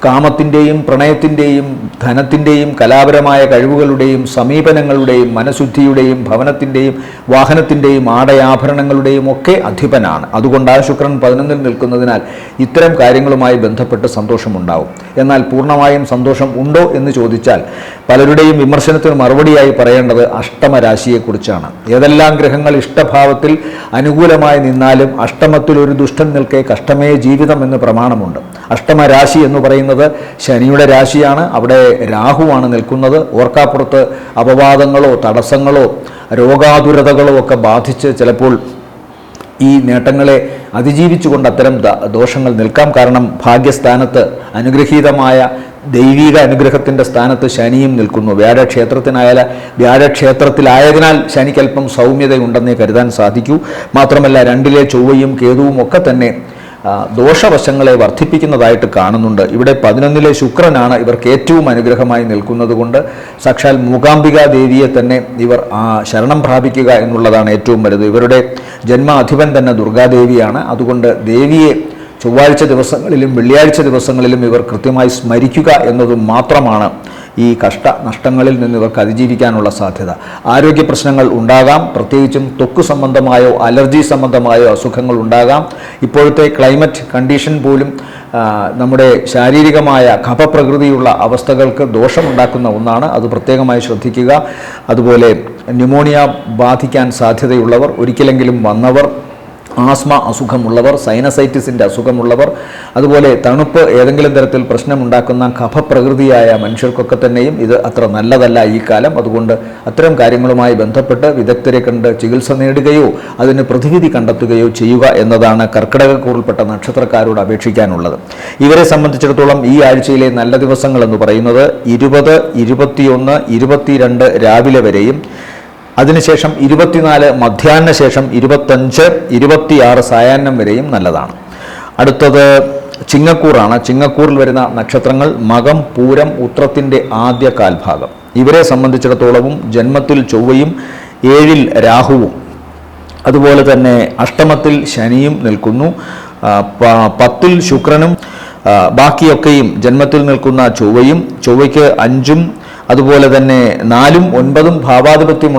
കാമത്തിൻ്റെയും പ്രണയത്തിൻ്റെയും ധനത്തിൻ്റെയും കലാപരമായ കഴിവുകളുടെയും സമീപനങ്ങളുടെയും മനഃശുദ്ധിയുടെയും ഭവനത്തിൻ്റെയും വാഹനത്തിൻ്റെയും ആടയാഭരണങ്ങളുടെയും ഒക്കെ അധിപനാണ്. അതുകൊണ്ട് ആ ശുക്രൻ 11-ൽ നിൽക്കുന്നതിനാൽ ഇത്തരം കാര്യങ്ങളുമായി ബന്ധപ്പെട്ട് സന്തോഷമുണ്ടാവും. എന്നാൽ പൂർണ്ണമായും സന്തോഷം ഉണ്ടോ എന്ന് ചോദിച്ചാൽ പലരുടെയും വിമർശനത്തിന് മറുപടിയായി പറയേണ്ടത് അഷ്ടമരാശിയെക്കുറിച്ചാണ്. ഏതെല്ലാം ഗ്രഹങ്ങൾ ഇഷ്ടഭാവത്തിൽ അനുകൂലമായി നിന്നാലും അഷ്ടമത്തിൽ ഒരു ദുഷ്ടൻ നിൽക്കെ കഷ്ടമേ ജീവിതം എന്ന് പ്രമാണമുണ്ട്. അഷ്ടമരാശി എന്ന് പറയുന്നത് ശനിയുടെ രാശിയാണ്. അവിടെ രാഹുവാണ് നിൽക്കുന്നത്. ഓർക്കാപ്പുറത്ത് അപവാദങ്ങളോ തടസ്സങ്ങളോ രോഗാതുരതകളോ ഒക്കെ ബാധിച്ച് ചിലപ്പോൾ ഈ നേട്ടങ്ങളെ അതിജീവിച്ചുകൊണ്ട് അത്തരം ദോഷങ്ങൾ നിൽക്കാം. കാരണം ഭാഗ്യസ്ഥാനത്ത് അനുഗ്രഹീതമായ ദൈവിക അനുഗ്രഹത്തിൻ്റെ സ്ഥാനത്ത് ശനിയും നിൽക്കുന്നു. വ്യാഴക്ഷേത്രത്തിലായതിനാൽ ശനിക്കല്പം സൗമ്യതയുണ്ടെന്നേ കരുതാൻ സാധിക്കൂ. മാത്രമല്ല 2-ലെ ചൊവ്വയും കേതുവും ഒക്കെ തന്നെ ദോഷവശങ്ങളെ വർദ്ധിപ്പിക്കുന്നതായിട്ട് കാണുന്നുണ്ട്. ഇവിടെ 11-ലെ ശുക്രനാണ് ഇവർക്ക് ഏറ്റവും അനുഗ്രഹമായി നിൽക്കുന്നത് കൊണ്ട് സാക്ഷാൽ മൂകാംബിക ദേവിയെ തന്നെ ഇവർ ശരണം പ്രാപിക്കുക എന്നുള്ളതാണ് ഏറ്റവും വലുത്. ഇവരുടെ ജന്മാധിപൻ തന്നെ ദുർഗാദേവിയാണ്. അതുകൊണ്ട് ദേവിയെ ചൊവ്വാഴ്ച ദിവസങ്ങളിലും വെള്ളിയാഴ്ച ദിവസങ്ങളിലും ഇവർ കൃത്യമായി സ്മരിക്കുക എന്നതും മാത്രമാണ് ഈ നഷ്ടങ്ങളിൽ നിന്ന് ഇവർക്ക് അതിജീവിക്കാനുള്ള സാധ്യത. ആരോഗ്യ പ്രശ്നങ്ങൾ ഉണ്ടാകാം. പ്രത്യേകിച്ചും ത്വക്ക് സംബന്ധമായോ അലർജി സംബന്ധമായോ അസുഖങ്ങൾ ഉണ്ടാകാം. ഇപ്പോഴത്തെ ക്ലൈമറ്റ് കണ്ടീഷൻ പോലും നമ്മുടെ ശാരീരികമായ കഫപ്രകൃതിയുള്ള അവസ്ഥകൾക്ക് ദോഷമുണ്ടാക്കുന്ന ഒന്നാണ്. അത് പ്രത്യേകമായി ശ്രദ്ധിക്കുക. അതുപോലെ ന്യൂമോണിയ ബാധിക്കാൻ സാധ്യതയുള്ളവർ, ഒരിക്കലെങ്കിലും വന്നവർ, ആസ്മ അസുഖമുള്ളവർ, സൈനസൈറ്റിസിൻ്റെ അസുഖമുള്ളവർ, അതുപോലെ തണുപ്പ് ഏതെങ്കിലും തരത്തിൽ പ്രശ്നമുണ്ടാക്കുന്ന കഫപ്രകൃതിയായ മനുഷ്യർക്കൊക്കെ തന്നെയും ഇത് അത്ര നല്ലതല്ല ഈ കാലം. അതുകൊണ്ട് അത്തരം കാര്യങ്ങളുമായി ബന്ധപ്പെട്ട് വിദഗ്ധരെ കണ്ട് ചികിത്സ നേടുകയോ അതിന് പ്രതിവിധി കണ്ടെത്തുകയോ ചെയ്യുക എന്നതാണ് കർക്കിടകക്കൂറിൽപ്പെട്ട നക്ഷത്രക്കാരോട് അപേക്ഷിക്കാനുള്ളത്. ഇവരെ സംബന്ധിച്ചിടത്തോളം ഈ ആഴ്ചയിലെ നല്ല ദിവസങ്ങൾ എന്ന് പറയുന്നത് 20, 21, 22 രാവിലെ വരെയും, അതിനുശേഷം 24 മധ്യാഹ്ന ശേഷം 25, 26 സായാഹ്നം വരെയും നല്ലതാണ്. അടുത്തത് ചിങ്ങക്കൂറാണ്. ചിങ്ങക്കൂറിൽ വരുന്ന നക്ഷത്രങ്ങൾ മകം, പൂരം, ഉത്രത്തിൻ്റെ ആദ്യ കാൽഭാഗം. ഇവരെ സംബന്ധിച്ചിടത്തോളവും ജന്മത്തിൽ ചൊവ്വയും 7-ൽ രാഹുവും അതുപോലെ തന്നെ അഷ്ടമത്തിൽ ശനിയും നിൽക്കുന്നു. 10-ൽ ശുക്രനും ബാക്കിയൊക്കെയും ജന്മത്തിൽ നിൽക്കുന്ന ചൊവ്വയ്ക്ക് 5-ഉം അതുപോലെ തന്നെ 4-ഉം 9-ഉം ഭാവാധിപത്യം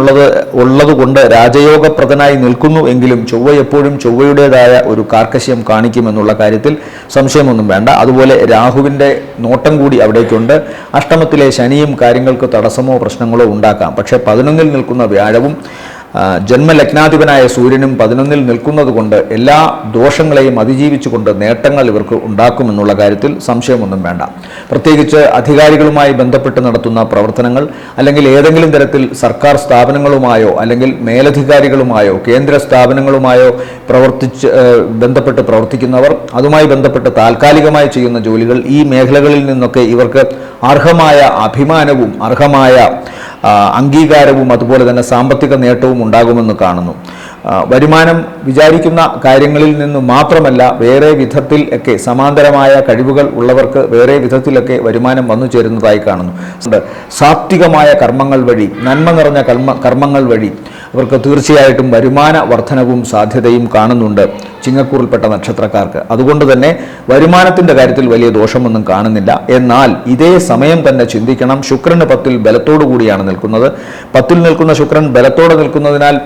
ഉള്ളതുകൊണ്ട് രാജയോഗപ്രദനായി നിൽക്കുന്നു. എങ്കിലും ചൊവ്വ എപ്പോഴും ചൊവ്വയുടേതായ ഒരു കാർക്കശ്യം കാണിക്കുമെന്നുള്ള കാര്യത്തിൽ സംശയമൊന്നും വേണ്ട. അതുപോലെ രാഹുവിൻ്റെ നോട്ടം കൂടി അവിടേക്കുണ്ട്. അഷ്ടമത്തിലെ ശനിയും കാര്യങ്ങൾക്ക് തടസ്സമോ പ്രശ്നങ്ങളോ ഉണ്ടാക്കാം. പക്ഷേ 11-ൽ നിൽക്കുന്ന വ്യാഴവും ജന്മലഗ്നാധിപനായ സൂര്യനും 11-ൽ നിൽക്കുന്നത് കൊണ്ട് എല്ലാ ദോഷങ്ങളെയും അതിജീവിച്ചുകൊണ്ട് നേട്ടങ്ങൾ ഇവർക്ക് ഉണ്ടാക്കുമെന്നുള്ള കാര്യത്തിൽ സംശയമൊന്നും വേണ്ട. പ്രത്യേകിച്ച് അധികാരികളുമായി ബന്ധപ്പെട്ട് നടത്തുന്ന പ്രവർത്തനങ്ങൾ, അല്ലെങ്കിൽ ഏതെങ്കിലും തരത്തിൽ സർക്കാർ സ്ഥാപനങ്ങളുമായോ അല്ലെങ്കിൽ മേലധികാരികളുമായോ കേന്ദ്ര സ്ഥാപനങ്ങളുമായോ ബന്ധപ്പെട്ട് പ്രവർത്തിക്കുന്നവർ, അതുമായി ബന്ധപ്പെട്ട് താൽക്കാലികമായി ചെയ്യുന്ന ജോലികൾ, ഈ മേഖലകളിൽ നിന്നൊക്കെ ഇവർക്ക് അർഹമായ അഭിമാനവും അർഹമായ അംഗീകാരവും അതുപോലെ തന്നെ സാമ്പത്തിക നേട്ടവും ഉണ്ടാകുമെന്ന് കാണുന്നു. വരുമാനം വിചാരിക്കുന്ന കാര്യങ്ങളിൽ നിന്ന് മാത്രമല്ല, വേറെ വിധത്തിൽ ഒക്കെ സമാന്തരമായ കഴിവുകൾ ഉള്ളവർക്ക് വേറെ വിധത്തിലൊക്കെ വരുമാനം വന്നു ചേരുന്നതായി കാണുന്നു. സാത്വികമായ കർമ്മങ്ങൾ വഴി, നന്മ നിറഞ്ഞ കർമ്മങ്ങൾ വഴി അവർക്ക് തീർച്ചയായിട്ടും വരുമാന വർധനവും സാധ്യതയും കാണുന്നുണ്ട് ചിങ്ങക്കൂറിൽപ്പെട്ട നക്ഷത്രക്കാർക്ക്. അതുകൊണ്ട് തന്നെ വരുമാനത്തിൻ്റെ കാര്യത്തിൽ വലിയ ദോഷമൊന്നും കാണുന്നില്ല. എന്നാൽ ഇതേ സമയം തന്നെ ചിന്തിക്കണം, ശുക്രന് 10-ൽ ബലത്തോടു കൂടിയാണ് നിൽക്കുന്നത്. 10-ൽ നിൽക്കുന്ന ശുക്രൻ ബലത്തോടെ നിൽക്കുന്നതിനാൽ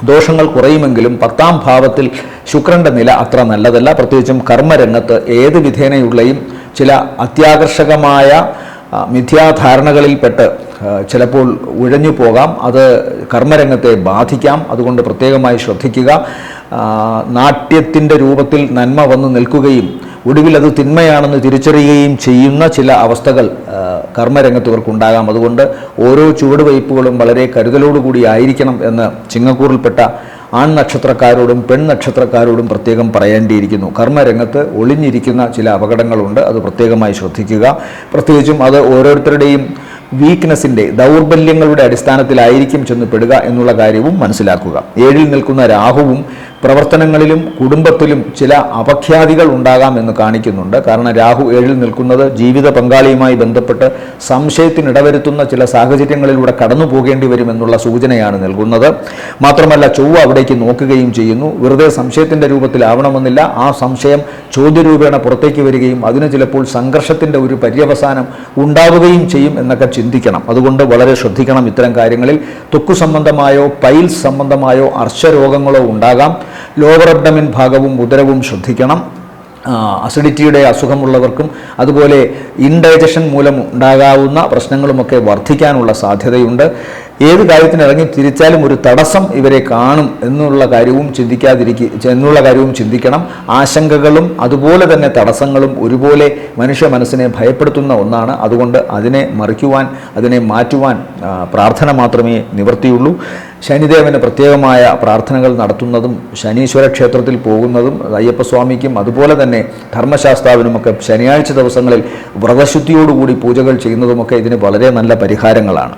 ദോഷങ്ങൾ കുറയുമെങ്കിലും 10-ാം ഭാവത്തിൽ ശുക്രൻ്റെ നില അത്ര നല്ലതല്ല. പ്രത്യേകിച്ചും കർമ്മരംഗത്ത് ഏത് വിധേനയുള്ളയും ചില അത്യാകർഷകമായ മിഥ്യാധാരണകളിൽപ്പെട്ട് ചിലപ്പോൾ ഉഴഞ്ഞു പോകാം. അത് കർമ്മരംഗത്തെ ബാധിക്കാം. അതുകൊണ്ട് പ്രത്യേകമായി ശ്രദ്ധിക്കുക. നാട്യത്തിൻ്റെ രൂപത്തിൽ നന്മ വന്നു നിൽക്കുകയും ഒടുവിൽ അത് തിന്മയാണെന്ന് തിരിച്ചറിയുകയും ചെയ്യുന്ന ചില അവസ്ഥകൾ കർമ്മരംഗത്ത് ഇവർക്കുണ്ടാകാം. അതുകൊണ്ട് ഓരോ ചുവടുവയ്പ്പുകളും വളരെ കരുതലോടുകൂടി ആയിരിക്കണം എന്ന് ചിങ്ങക്കൂറിൽപ്പെട്ട ആൺ നക്ഷത്രക്കാരോടും പെൺ നക്ഷത്രക്കാരോടും പ്രത്യേകം പറയേണ്ടിയിരിക്കുന്നു. കർമ്മരംഗത്ത് ഒളിഞ്ഞിരിക്കുന്ന ചില അപകടങ്ങളുണ്ട്, അത് പ്രത്യേകമായി ശ്രദ്ധിക്കുക. പ്രത്യേകിച്ചും അത് ഓരോരുത്തരുടെയും വീക്ക്നെസ്സിൻ്റെ, ദൗർബല്യങ്ങളുടെ അടിസ്ഥാനത്തിലായിരിക്കും ചെന്ന് പെടുക എന്നുള്ള കാര്യവും മനസ്സിലാക്കുക. 7-ൽ നിൽക്കുന്ന രാഹുവും പ്രവർത്തനങ്ങളിലും കുടുംബത്തിലും ചില അപഖ്യാതികൾ ഉണ്ടാകാമെന്ന് കാണിക്കുന്നുണ്ട്. കാരണം രാഹു 7-ൽ നിൽക്കുന്നത് ജീവിത പങ്കാളിയുമായി ബന്ധപ്പെട്ട് സംശയത്തിനിടവരുത്തുന്ന ചില സാഹചര്യങ്ങളിലൂടെ കടന്നു പോകേണ്ടി വരുമെന്നുള്ള സൂചനയാണ് നൽകുന്നത്. മാത്രമല്ല ചൊവ്വ അവിടേക്ക് നോക്കുകയും ചെയ്യുന്നു. വെറുതെ സംശയത്തിൻ്റെ രൂപത്തിലാവണമെന്നില്ല, ആ സംശയം ചോദ്യരൂപേണ പുറത്തേക്ക് വരികയും അതിന് ചിലപ്പോൾ സംഘർഷത്തിൻ്റെ ഒരു പര്യവസാനം ഉണ്ടാവുകയും ചെയ്യും എന്നൊക്കെ ചിന്തിക്കണം. അതുകൊണ്ട് വളരെ ശ്രദ്ധിക്കണം ഇത്തരം കാര്യങ്ങളിൽ. ത്വക്ക് സംബന്ധമായോ പൈൽസ് സംബന്ധമായോ അർശരോഗങ്ങളോ ഉണ്ടാകാം. ലോവർ അബ്ഡമിൻ ഭാഗവും ഉദരവും ശ്രദ്ധിക്കണം. അസിഡിറ്റിയുടെ അസുഖമുള്ളവർക്കും അതുപോലെ ഇൻഡൈജഷൻ മൂലം ഉണ്ടാകാവുന്ന പ്രശ്നങ്ങളുമൊക്കെ വർദ്ധിക്കാനുള്ള സാധ്യതയുണ്ട്. ഏത് കാര്യത്തിന് ഇറങ്ങി തിരിച്ചാലും ഒരു തടസ്സം ഇവരെ കാണും എന്നുള്ള കാര്യവും ചിന്തിക്കണം. ആശങ്കകളും അതുപോലെ തന്നെ തടസ്സങ്ങളും ഒരുപോലെ മനുഷ്യ മനസ്സിനെ ഭയപ്പെടുത്തുന്ന ഒന്നാണ്. അതുകൊണ്ട് അതിനെ മറിക്കുവാൻ, അതിനെ മാറ്റുവാൻ പ്രാർത്ഥന മാത്രമേ നിവൃത്തിയുള്ളൂ. ശനിദേവന് പ്രത്യേകമായ പ്രാർത്ഥനകൾ നടത്തുന്നതും ശനീശ്വര ക്ഷേത്രത്തിൽ പോകുന്നതും അയ്യപ്പസ്വാമിക്കും അതുപോലെ തന്നെ ധർമ്മശാസ്താവിനുമൊക്കെ ശനിയാഴ്ച ദിവസങ്ങളിൽ വ്രതശുദ്ധിയോടുകൂടി പൂജകൾ ചെയ്യുന്നതുമൊക്കെ ഇതിന് വളരെ നല്ല പരിഹാരങ്ങളാണ്.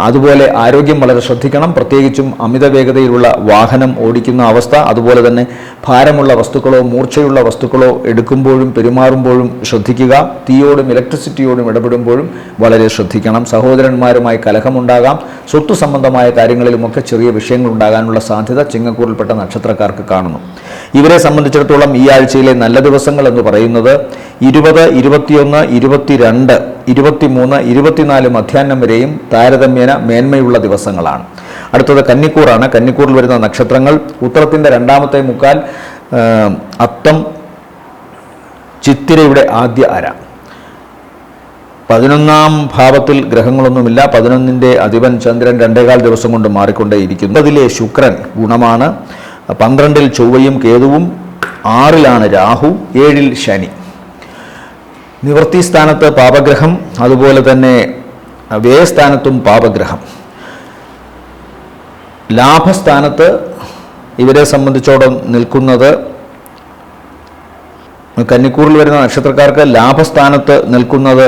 അതുപോലെ ആരോഗ്യം വളരെ ശ്രദ്ധിക്കണം. പ്രത്യേകിച്ചും അമിത വേഗതയിലുള്ള വാഹനം ഓടിക്കുന്ന അവസ്ഥ, അതുപോലെ തന്നെ ഭാരമുള്ള വസ്തുക്കളോ മൂർച്ചയുള്ള വസ്തുക്കളോ എടുക്കുമ്പോഴും പെരുമാറുമ്പോഴും ശ്രദ്ധിക്കുക. തീയോടും ഇലക്ട്രിസിറ്റിയോടും ഇടപെടുമ്പോഴും വളരെ ശ്രദ്ധിക്കണം. സഹോദരന്മാരുമായി കലഹമുണ്ടാകാം. സ്വത്ത് സംബന്ധമായ കാര്യങ്ങളിലുമൊക്കെ ചെറിയ വിഷയങ്ങൾ ഉണ്ടാകാനുള്ള സാധ്യത ചിങ്ങക്കൂറിൽപ്പെട്ട നക്ഷത്രക്കാർക്ക് കാണുന്നു. ഇവരെ സംബന്ധിച്ചിടത്തോളം ഈ ആഴ്ചയിലെ നല്ല ദിവസങ്ങൾ എന്ന് പറയുന്നത് 20, 21, 22, 23, 24 മധ്യാഹ്നം വരെയും താരതമ്യേന മേന്മയുള്ള ദിവസങ്ങളാണ്. അടുത്തത് കന്നിക്കൂറാണ്. കന്നിക്കൂറിൽ വരുന്ന നക്ഷത്രങ്ങൾ ഉത്തരത്തിൻ്റെ 2ാമത്തെ മുക്കാൽ, അത്തം, ചിത്തിരയുടെ ആദ്യ അര. 11ാം ഭാവത്തിൽ ഗ്രഹങ്ങളൊന്നുമില്ല. 11ന്റെ അധിപൻ ചന്ദ്രൻ 2.25 ദിവസം കൊണ്ട് മാറിക്കൊണ്ടേയിരിക്കുന്നു. അതിലെ ശുക്രൻ ഗുണമാണ്. 12ൽ ചൊവ്വയും കേതുവും, 6ലാണ് രാഹു, 7ൽ ശനി. നിവൃത്തി സ്ഥാനത്ത് പാപഗ്രഹം, അതുപോലെ തന്നെ വ്യയസ്ഥാനത്തും പാപഗ്രഹം. ലാഭസ്ഥാനത്ത് ഇവരെ സംബന്ധിച്ചോളം നിൽക്കുന്നത്, കന്നിക്കൂറിൽ വരുന്ന നക്ഷത്രക്കാർക്ക് ലാഭസ്ഥാനത്ത് നിൽക്കുന്നത്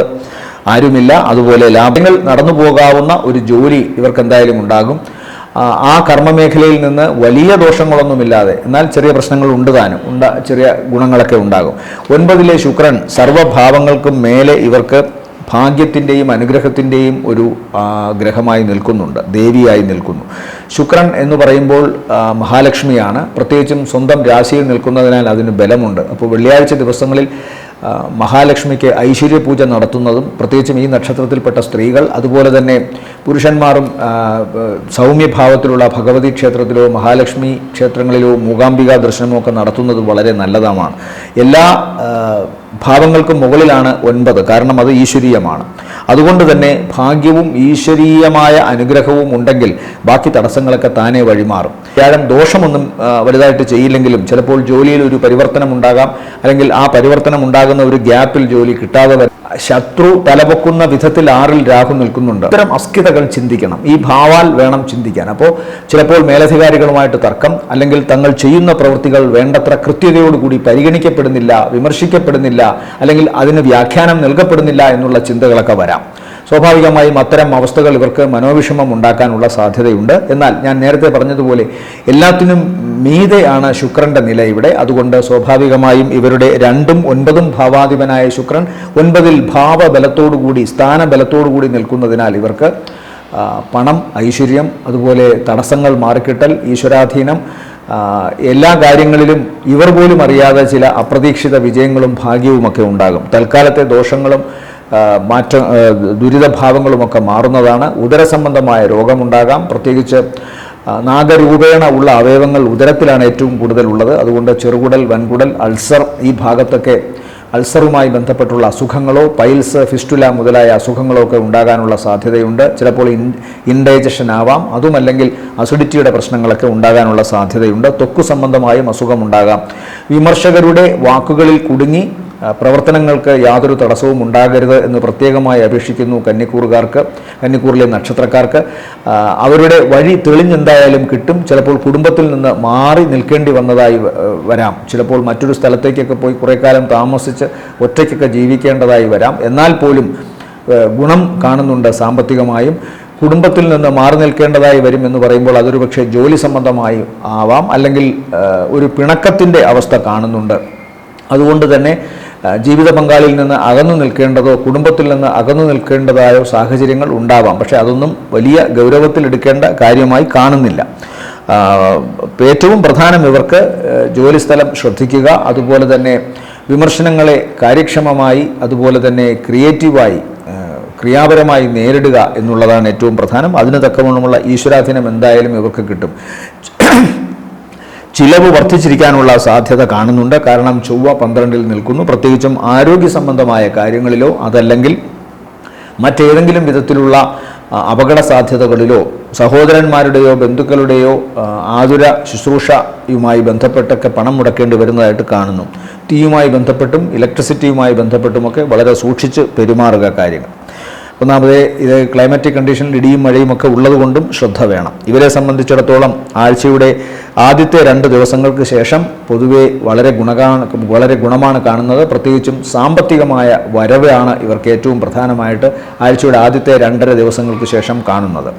ആരുമില്ല. അതുപോലെ ലാഭങ്ങൾ നടന്നു പോകാവുന്ന ഒരു ജോലി ഇവർക്ക് എന്തായാലും ഉണ്ടാകും. ആ കർമ്മമേഖലയിൽ നിന്ന് വലിയ ദോഷങ്ങളൊന്നുമില്ലാതെ, എന്നാൽ ചെറിയ പ്രശ്നങ്ങൾ ചെറിയ ഗുണങ്ങളൊക്കെ ഉണ്ടാകും. 9ലെ ശുക്രൻ സർവ്വഭാവങ്ങൾക്കും മേലെ ഇവർക്ക് ഭാഗ്യത്തിൻ്റെയും അനുഗ്രഹത്തിൻ്റെയും ഒരു ഗ്രഹമായി നിൽക്കുന്നുണ്ട്, ദേവിയായി നിൽക്കുന്നു. ശുക്രൻ എന്ന് പറയുമ്പോൾ മഹാലക്ഷ്മിയാണ്. പ്രത്യേകിച്ചും സ്വന്തം രാശിയിൽ നിൽക്കുന്നതിനാൽ അതിന് ബലമുണ്ട്. അപ്പോൾ വെള്ളിയാഴ്ച ദിവസങ്ങളിൽ മഹാലക്ഷ്മിക്ക് ഐശ്വര്യപൂജ നടത്തുന്നതും, പ്രത്യേകിച്ചും ഈ നക്ഷത്രത്തിൽപ്പെട്ട സ്ത്രീകൾ, അതുപോലെ തന്നെ പുരുഷന്മാരും സൗമ്യഭാവത്തിലുള്ള ഭഗവതി ക്ഷേത്രത്തിലോ മഹാലക്ഷ്മി ക്ഷേത്രങ്ങളിലോ മൂകാംബിക ദർശനമോ ഒക്കെ നടത്തുന്നത് വളരെ നല്ലതാണ്. എല്ലാ ഭാവങ്ങൾക്കും മുകളിലാണ് 9, കാരണം അത് ഈശ്വരീയമാണ്. അതുകൊണ്ട് തന്നെ ഭാഗ്യവും ഈശ്വരീയമായ അനുഗ്രഹവും ഉണ്ടെങ്കിൽ ബാക്കി തടസ്സങ്ങളൊക്കെ താനെ വഴിമാറും. വ്യാഴം ദോഷമൊന്നും വലുതായിട്ട് ചെയ്യില്ലെങ്കിലും ചിലപ്പോൾ ജോലിയിൽ ഒരു പരിവർത്തനം ഉണ്ടാകാം, അല്ലെങ്കിൽ ആ പരിവർത്തനം ഉണ്ടാകുന്ന ഒരു ഗ്യാപ്പിൽ ജോലി കിട്ടാതെ വരും. ശത്രു തലപൊക്കുന്ന വിധത്തിൽ 6ൽ രാഹു നിൽക്കുന്നുണ്ട്. ഇത്തരം അസ്കിതകൾ ചിന്തിക്കണം. ഈ ഭാവാൽ വേണം ചിന്തിക്കാൻ. അപ്പോൾ ചിലപ്പോൾ മേലധികാരികളുമായിട്ട് തർക്കം, അല്ലെങ്കിൽ തങ്ങൾ ചെയ്യുന്ന പ്രവൃത്തികൾ വേണ്ടത്ര കൃത്യതയോടുകൂടി പരിഗണിക്കപ്പെടുന്നില്ല, വിമർശിക്കപ്പെടുന്നില്ല, അല്ലെങ്കിൽ അതിന് വ്യാഖ്യാനം നൽകപ്പെടുന്നില്ല എന്നുള്ള ചിന്തകളൊക്കെ വരാം. സ്വാഭാവികമായും അത്തരം അവസ്ഥകൾ ഇവർക്ക് മനോവിഷമം ഉണ്ടാക്കാനുള്ള സാധ്യതയുണ്ട്. എന്നാൽ ഞാൻ നേരത്തെ പറഞ്ഞതുപോലെ എല്ലാത്തിനും മീതെയാണ് ശുക്രന്റെ നില ഇവിടെ. അതുകൊണ്ട് സ്വാഭാവികമായും ഇവരുടെ 2ഉം 9ഉം ഭാവാധിപനായ ശുക്രൻ 9ൽ ഭാവബലത്തോടുകൂടി, സ്ഥാനബലത്തോടുകൂടി നിൽക്കുന്നതിനാൽ ഇവർക്ക് പണം, ഐശ്വര്യം, അതുപോലെ തടസ്സങ്ങൾ മാറിക്കിട്ടൽ, ഈശ്വരാധീനം, എല്ലാ കാര്യങ്ങളിലും ഇവർ പോലും അറിയാതെ ചില അപ്രതീക്ഷിത വിജയങ്ങളും ഭാഗ്യവുമൊക്കെ ഉണ്ടാകും. തൽക്കാലത്തെ ദോഷങ്ങളും ദുരിതഭാവങ്ങളുമൊക്കെ മാറുന്നതാണ്. ഉദരസംബന്ധമായ രോഗമുണ്ടാകാം. പ്രത്യേകിച്ച് നാഗരൂപേണ ഉള്ള അവയവങ്ങൾ ഉദരത്തിലാണ് ഏറ്റവും കൂടുതലുള്ളത്. അതുകൊണ്ട് ചെറുകുടൽ, വൻകുടൽ, അൾസർ, ഈ ഭാഗത്തൊക്കെ അൾസറുമായി ബന്ധപ്പെട്ടുള്ള അസുഖങ്ങളോ പൈൽസ്, ഫിസ്റ്റുല മുതലായ അസുഖങ്ങളോ ഒക്കെ ഉണ്ടാകാനുള്ള സാധ്യതയുണ്ട്. ചിലപ്പോൾ ഇൻഡൈജഷൻ ആവാം. അതുമല്ലെങ്കിൽ അസിഡിറ്റിയുടെ പ്രശ്നങ്ങളൊക്കെ ഉണ്ടാകാനുള്ള സാധ്യതയുണ്ട്. ത്വക്ക് സംബന്ധമായും അസുഖമുണ്ടാകാം. വിമർശകരുടെ വാക്കുകളിൽ കുടുങ്ങി പ്രവർത്തനങ്ങൾക്ക് യാതൊരു തടസ്സവും ഉണ്ടാകരുത് എന്ന് പ്രത്യേകമായി അപേക്ഷിക്കുന്നു കന്നിക്കൂറിലെ നക്ഷത്രക്കാർക്ക്. അവരുടെ വഴി തെളിഞ്ഞെന്തായാലും കിട്ടും. ചിലപ്പോൾ കുടുംബത്തിൽ നിന്ന് മാറി നിൽക്കേണ്ടി വന്നതായി വരാം. ചിലപ്പോൾ മറ്റൊരു സ്ഥലത്തേക്കൊക്കെ പോയി കുറേ കാലം താമസിച്ച് ഒറ്റയ്ക്കൊക്കെ ജീവിക്കേണ്ടതായി വരാം. എന്നാൽ പോലും ഗുണം കാണുന്നുണ്ട്. സാമ്പത്തികമായും കുടുംബത്തിൽ നിന്ന് മാറി നിൽക്കേണ്ടതായി വരും എന്ന് പറയുമ്പോൾ അതൊരു പക്ഷേ ജോലി സംബന്ധമായി ആവാം, അല്ലെങ്കിൽ ഒരു പിണക്കത്തിൻ്റെ അവസ്ഥ കാണുന്നുണ്ട്. അതുകൊണ്ട് തന്നെ ജീവിത പങ്കാളിയിൽ നിന്ന് അകന്നു നിൽക്കേണ്ടതോ കുടുംബത്തിൽ നിന്ന് അകന്നു നിൽക്കേണ്ടതായോ സാഹചര്യങ്ങൾ ഉണ്ടാവാം. പക്ഷേ അതൊന്നും വലിയ ഗൗരവത്തിലെടുക്കേണ്ട കാര്യമായി കാണുന്നില്ല. ഏറ്റവും പ്രധാനം ഇവർക്ക് ജോലിസ്ഥലം ശ്രദ്ധിക്കുക, അതുപോലെ തന്നെ വിമർശനങ്ങളെ കാര്യക്ഷമമായി, അതുപോലെ തന്നെ ക്രിയേറ്റീവായി, ക്രിയാപരമായി നേരിടുക എന്നുള്ളതാണ് ഏറ്റവും പ്രധാനം. അതിന് തക്കവണ്ണമുള്ള ഈശ്വരാധീനം എന്തായാലും ഇവർക്ക് കിട്ടും. ചിലവ് വർദ്ധിച്ചിരിക്കാനുള്ള സാധ്യത കാണുന്നുണ്ട്. കാരണം ചൊവ്വ 12-ൽ നിൽക്കുന്നു. പ്രത്യേകിച്ചും ആരോഗ്യ സംബന്ധമായ കാര്യങ്ങളിലോ അതല്ലെങ്കിൽ മറ്റേതെങ്കിലും വിധത്തിലുള്ള അപകട സാധ്യതകളിലോ സഹോദരന്മാരുടെയോ ബന്ധുക്കളുടെയോ ആതുര ശുശ്രൂഷയുമായി ബന്ധപ്പെട്ടൊക്കെ പണം മുടക്കേണ്ടി വരുന്നതായിട്ട് കാണുന്നു. തീയുമായി ബന്ധപ്പെട്ടും ഇലക്ട്രിസിറ്റിയുമായി ബന്ധപ്പെട്ടുമൊക്കെ വളരെ സൂക്ഷിച്ച് പെരുമാറുക കാര്യങ്ങൾ. ഒന്നാമത് ഇത് ക്ലൈമാറ്റിക് കണ്ടീഷനിൽ ഇടിയും മഴയും ഒക്കെ ഉള്ളതുകൊണ്ടും ശ്രദ്ധ വേണം. ഇവരെ സംബന്ധിച്ചിടത്തോളം ആഴ്ചയുടെ ആദ്യത്തെ 2 ദിവസങ്ങൾക്ക് ശേഷം പൊതുവെ വളരെ ഗുണമാണ് കാണുന്നത്. പ്രത്യേകിച്ചും സാമ്പത്തികമായ വരവാണ് ഇവർക്ക് ഏറ്റവും പ്രധാനമായിട്ട് ആഴ്ചയുടെ ആദ്യത്തെ 2.5 ദിവസങ്ങൾക്ക് ശേഷം കാണുന്നത്.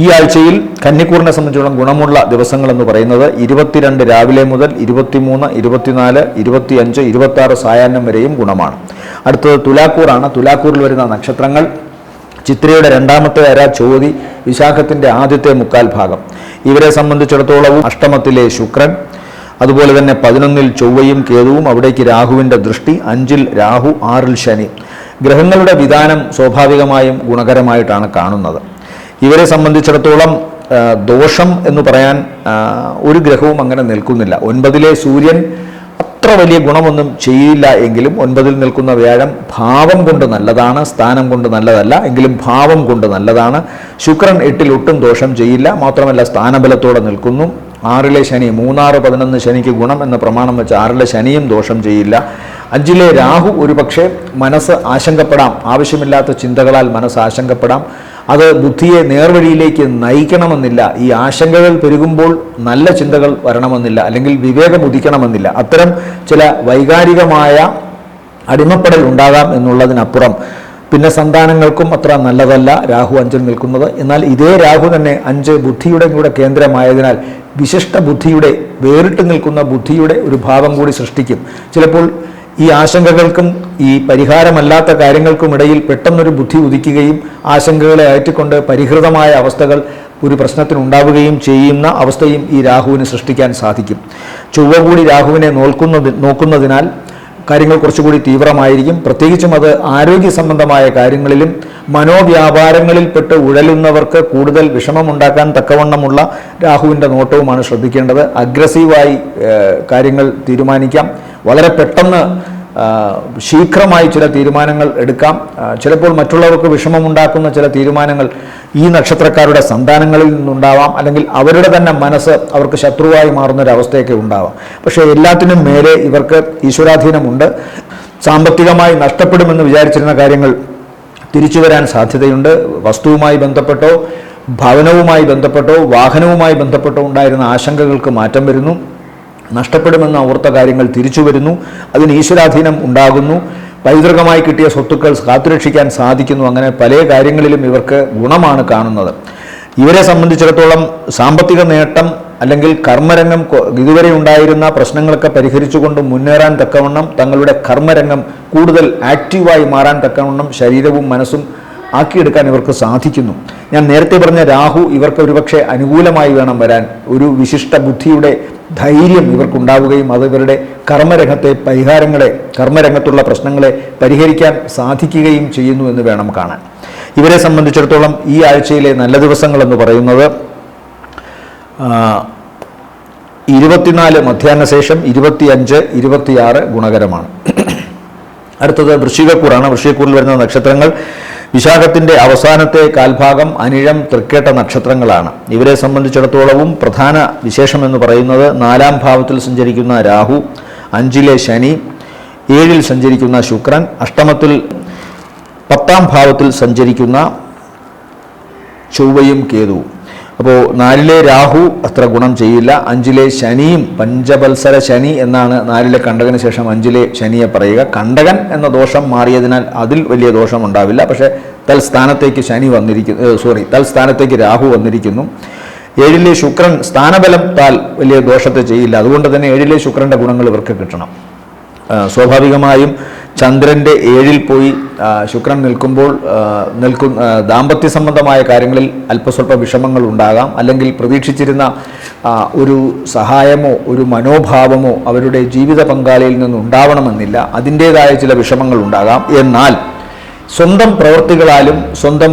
ഈ ആഴ്ചയിൽ കന്നിക്കൂറിനെ സംബന്ധിച്ചിടത്തോളം ഗുണമുള്ള ദിവസങ്ങളെന്ന് പറയുന്നത് 22 രാവിലെ മുതൽ 23, 24, 25, 26 സായാഹ്നം വരെയും ഗുണമാണ്. അടുത്തത് തുലാക്കൂറാണ്. തുലാക്കൂറിൽ വരുന്ന നക്ഷത്രങ്ങൾ ചിത്രയുടെ 2ാമത്തെ അര, ചോതി, വിശാഖത്തിൻ്റെ ആദ്യത്തെ 3/4 ഭാഗം. ഇവരെ സംബന്ധിച്ചിടത്തോളവും അഷ്ടമത്തിലെ ശുക്രൻ, അതുപോലെ തന്നെ 11-ൽ ചൊവ്വയും കേതുവും, അവിടേക്ക് രാഹുവിൻ്റെ ദൃഷ്ടി, 5-ൽ രാഹു, 6-ൽ ശനി. ഗ്രഹങ്ങളുടെ വിധാനം സ്വാഭാവികമായും ഗുണകരമായിട്ടാണ് കാണുന്നത്. ഇവരെ സംബന്ധിച്ചിടത്തോളം ദോഷം എന്ന് പറയാൻ ഒരു ഗ്രഹവും അങ്ങനെ നിൽക്കുന്നില്ല. 9-ലെ സൂര്യൻ അത്ര വലിയ ഗുണമൊന്നും ചെയ്യില്ല എങ്കിലും 9-ൽ നിൽക്കുന്ന വ്യാഴം ഭാവം കൊണ്ട് നല്ലതാണ്, സ്ഥാനം കൊണ്ട് നല്ലതല്ല, എങ്കിലും ഭാവം കൊണ്ട് നല്ലതാണ്. ശുക്രൻ 8-ൽ ഒട്ടും ദോഷം ചെയ്യില്ല, മാത്രമല്ല സ്ഥാനബലത്തോടെ നിൽക്കുന്നു. 6-ലെ ശനി, 3, 6, 11 ശനിക്ക് ഗുണം എന്ന പ്രമാണം വെച്ച് 6-ലെ ശനിയും ദോഷം ചെയ്യില്ല. 5-ലെ രാഹു ഒരു പക്ഷേ മനസ്സ് ആശങ്കപ്പെടാം, ആവശ്യമില്ലാത്ത ചിന്തകളാൽ മനസ്സ് ആശങ്കപ്പെടാം. അത് ബുദ്ധിയെ നേർവഴിയിലേക്ക് നയിക്കണമെന്നില്ല. ഈ ആശങ്കകൾ പെരുകുമ്പോൾ നല്ല ചിന്തകൾ വരണമെന്നില്ല, അല്ലെങ്കിൽ വിവേകം ഉദിക്കണമെന്നില്ല. അത്തരം ചില വൈകാരികമായ അടിമപ്പെടൽ ഉണ്ടാകാം എന്നുള്ളതിനപ്പുറം പിന്നെ സന്താനങ്ങൾക്കും അത്ര നല്ലതല്ല രാഹു 5-ൽ നിൽക്കുന്നത്. എന്നാൽ ഇതേ രാഹു തന്നെ 5 ബുദ്ധിയുടെ കൂടെ കേന്ദ്രമായതിനാൽ വിശിഷ്ട ബുദ്ധിയുടെ, വേറിട്ട് നിൽക്കുന്ന ബുദ്ധിയുടെ ഒരു ഭാവം കൂടി സൃഷ്ടിക്കും. ചിലപ്പോൾ ഈ ആശങ്കകൾക്കും ഈ പരിഹാരമല്ലാത്ത കാര്യങ്ങൾക്കുമിടയിൽ പെട്ടെന്നൊരു ബുദ്ധി ഉദിക്കുകയും ആശങ്കകളെ അയറ്റിക്കൊണ്ട് പരിഹൃതമായ അവസ്ഥകൾ ഒരു പ്രശ്നത്തിനുണ്ടാവുകയും ചെയ്യുന്ന അവസ്ഥയും ഈ രാഹുവിന് സൃഷ്ടിക്കാൻ സാധിക്കും. ചൊവ്വ കൂടി രാഹുവിനെ നോക്കുന്നതിനാൽ കാര്യങ്ങൾ കുറച്ചുകൂടി തീവ്രമായിരിക്കും. പ്രത്യേകിച്ചും അത് ആരോഗ്യ സംബന്ധമായ കാര്യങ്ങളിലും മനോവ്യാപാരങ്ങളിൽപ്പെട്ട് ഉഴലുന്നവർക്ക് കൂടുതൽ വിഷമമുണ്ടാക്കാൻ തക്കവണ്ണമുള്ള രാഹുവിൻ്റെ നോട്ടവുമാണ് ശ്രദ്ധിക്കേണ്ടത്. അഗ്രസീവായി കാര്യങ്ങൾ തീരുമാനിക്കാം, വളരെ പെട്ടെന്ന് ശീഘ്രമായി ചില തീരുമാനങ്ങൾ എടുക്കാം. ചിലപ്പോൾ മറ്റുള്ളവർക്ക് വിഷമമുണ്ടാക്കുന്ന ചില തീരുമാനങ്ങൾ ഈ നക്ഷത്രക്കാരുടെ സന്താനങ്ങളിൽ നിന്നുണ്ടാവാം, അല്ലെങ്കിൽ അവരുടെ തന്നെ മനസ്സ് അവർക്ക് ശത്രുവായി മാറുന്നൊരവസ്ഥയൊക്കെ ഉണ്ടാവാം. പക്ഷേ എല്ലാത്തിനും മേലെ ഇവർക്ക് ഈശ്വരാധീനമുണ്ട്. സാമ്പത്തികമായി നഷ്ടപ്പെടുമെന്ന് വിചാരിച്ചിരുന്ന കാര്യങ്ങൾ തിരിച്ചു വരാൻ സാധ്യതയുണ്ട്. വസ്തുവുമായി ബന്ധപ്പെട്ടോ ഭവനവുമായി ബന്ധപ്പെട്ടോ വാഹനവുമായി ബന്ധപ്പെട്ടോ ഉണ്ടായിരുന്ന ആശങ്കകൾക്ക് മാറ്റം വരുന്നു. നഷ്ടപ്പെടുമെന്ന ഓർത്ത കാര്യങ്ങൾ തിരിച്ചു വരുന്നു. അതിന് ഈശ്വരാധീനം ഉണ്ടാകുന്നു. പൈതൃകമായി കിട്ടിയ സ്വത്തുക്കൾ കാത്തുരക്ഷിക്കാൻ സാധിക്കുന്നു. അങ്ങനെ പല കാര്യങ്ങളിലും ഇവർക്ക് ഗുണമാണ് കാണുന്നത്. ഇവരെ സംബന്ധിച്ചിടത്തോളം സാമ്പത്തിക നേട്ടം അല്ലെങ്കിൽ കർമ്മരംഗം ഇതുവരെ ഉണ്ടായിരുന്ന പ്രശ്നങ്ങളൊക്കെ പരിഹരിച്ചുകൊണ്ട് മുന്നേറാൻ തക്കവണ്ണം, തങ്ങളുടെ കർമ്മരംഗം കൂടുതൽ ആക്റ്റീവായി മാറാൻ തക്കവണ്ണം ശരീരവും മനസ്സും ആക്കിയെടുക്കാൻ ഇവർക്ക് സാധിക്കുന്നു. ഞാൻ നേരത്തെ പറഞ്ഞ രാഹു ഇവർക്ക് ഒരുപക്ഷെ അനുകൂലമായി വേണം വരാൻ. ഒരു വിശിഷ്ട ബുദ്ധിയുടെ ധൈര്യം ഇവർക്കുണ്ടാവുകയും അത് ഇവരുടെ കർമ്മരംഗത്തുള്ള പ്രശ്നങ്ങളെ പരിഹരിക്കാൻ സാധിക്കുകയും ചെയ്യുന്നു എന്ന് വേണം കാണാൻ. ഇവരെ സംബന്ധിച്ചിടത്തോളം ഈ ആഴ്ചയിലെ നല്ല ദിവസങ്ങളെന്ന് പറയുന്നത് 24 മധ്യാഹ്ന ശേഷം 25, 26 ഗുണകരമാണ്. അടുത്തത് വൃശ്ചികക്കൂറാണ്. വൃശ്ചികക്കൂറിൽ വരുന്ന നക്ഷത്രങ്ങൾ വിശാഖത്തിൻ്റെ അവസാനത്തെ കാൽഭാഗം, അനിഴം, തൃക്കേട്ട നക്ഷത്രങ്ങളാണ്. ഇവരെ സംബന്ധിച്ചിടത്തോളവും പ്രധാന വിശേഷമെന്ന് പറയുന്നത് 4-ാം ഭാവത്തിൽ സഞ്ചരിക്കുന്ന രാഹു, 5-ലെ ശനി, 7-ൽ സഞ്ചരിക്കുന്ന ശുക്രൻ, അഷ്ടമത്തിൽ 10-ാം ഭാവത്തിൽ സഞ്ചരിക്കുന്ന ചൊവ്വയും കേതുവും. അപ്പോൾ 4-ലെ രാഹു അത്ര ഗുണം ചെയ്യില്ല. 5-ലെ ശനിയും, പഞ്ചവത്സര ശനി എന്നാണ് 4-ലെ കണ്ടകന് ശേഷം 5-ലെ ശനിയെ പറയുക. കണ്ടകൻ എന്ന ദോഷം മാറിയതിനാൽ അതിൽ വലിയ ദോഷം ഉണ്ടാവില്ല. പക്ഷേ തൽസ്ഥാനത്തേക്ക് തൽസ്ഥാനത്തേക്ക് രാഹു വന്നിരിക്കുന്നു. 7-ലെ ശുക്രൻ സ്ഥാനബലത്താൽ വലിയ ദോഷത്തെ ചെയ്യില്ല. അതുകൊണ്ട് തന്നെ 7-ലെ ശുക്രൻ്റെ ഗുണങ്ങൾ ഇവർക്ക് കിട്ടണം. സ്വാഭാവികമായും ചന്ദ്രൻ്റെ 7-ൽ പോയി ശുക്രൻ നിൽക്കുമ്പോൾ ദാമ്പത്യ സംബന്ധമായ കാര്യങ്ങളിൽ അല്പസ്വല്പ വിഷമങ്ങൾ ഉണ്ടാകാം. അല്ലെങ്കിൽ പ്രതീക്ഷിച്ചിരുന്ന ഒരു സഹായമോ ഒരു മനോഭാവമോ അവരുടെ ജീവിത പങ്കാളിയിൽ നിന്നുണ്ടാവണമെന്നില്ല. അതിൻ്റേതായ ചില വിഷമങ്ങൾ ഉണ്ടാകാം. എന്നാൽ സ്വന്തം പ്രവൃത്തികളാലും സ്വന്തം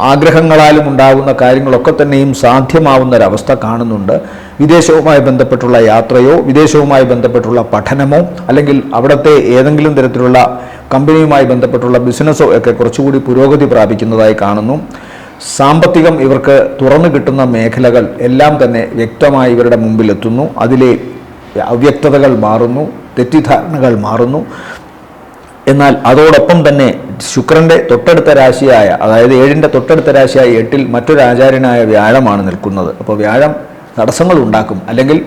ആഗ്രഹങ്ങളാലും ഉണ്ടാകുന്ന കാര്യങ്ങളൊക്കെ തന്നെയും സാധ്യമാവുന്ന ഒരവസ്ഥ കാണുന്നുണ്ട്. വിദേശവുമായി ബന്ധപ്പെട്ടുള്ള യാത്രയോ വിദേശവുമായി ബന്ധപ്പെട്ടുള്ള പഠനമോ അല്ലെങ്കിൽ അവിടുത്തെ ഏതെങ്കിലും തരത്തിലുള്ള കമ്പനിയുമായി ബന്ധപ്പെട്ടുള്ള ബിസിനസ്സോ ഒക്കെ കുറച്ചുകൂടി പുരോഗതി പ്രാപിക്കുന്നതായി കാണുന്നു. സാമ്പത്തികം ഇവർക്ക് തുറന്നു കിട്ടുന്ന മേഖലകൾ എല്ലാം തന്നെ വ്യക്തമായി ഇവരുടെ മുമ്പിലെത്തുന്നു. അതിലെ അവ്യക്തതകൾ മാറുന്നു, തെറ്റിദ്ധാരണകൾ മാറുന്നു. എന്നാൽ അതോടൊപ്പം തന്നെ ശുക്രൻ്റെ തൊട്ടടുത്ത രാശിയായ, അതായത് 7-ൻ്റെ തൊട്ടടുത്ത രാശിയായ 8-ൽ മറ്റൊരു ആചാര്യനായ വ്യാഴമാണ് നിൽക്കുന്നത്. അപ്പോൾ വ്യാഴം തടസ്സങ്ങൾ ഉണ്ടാക്കും, അല്ലെങ്കിൽ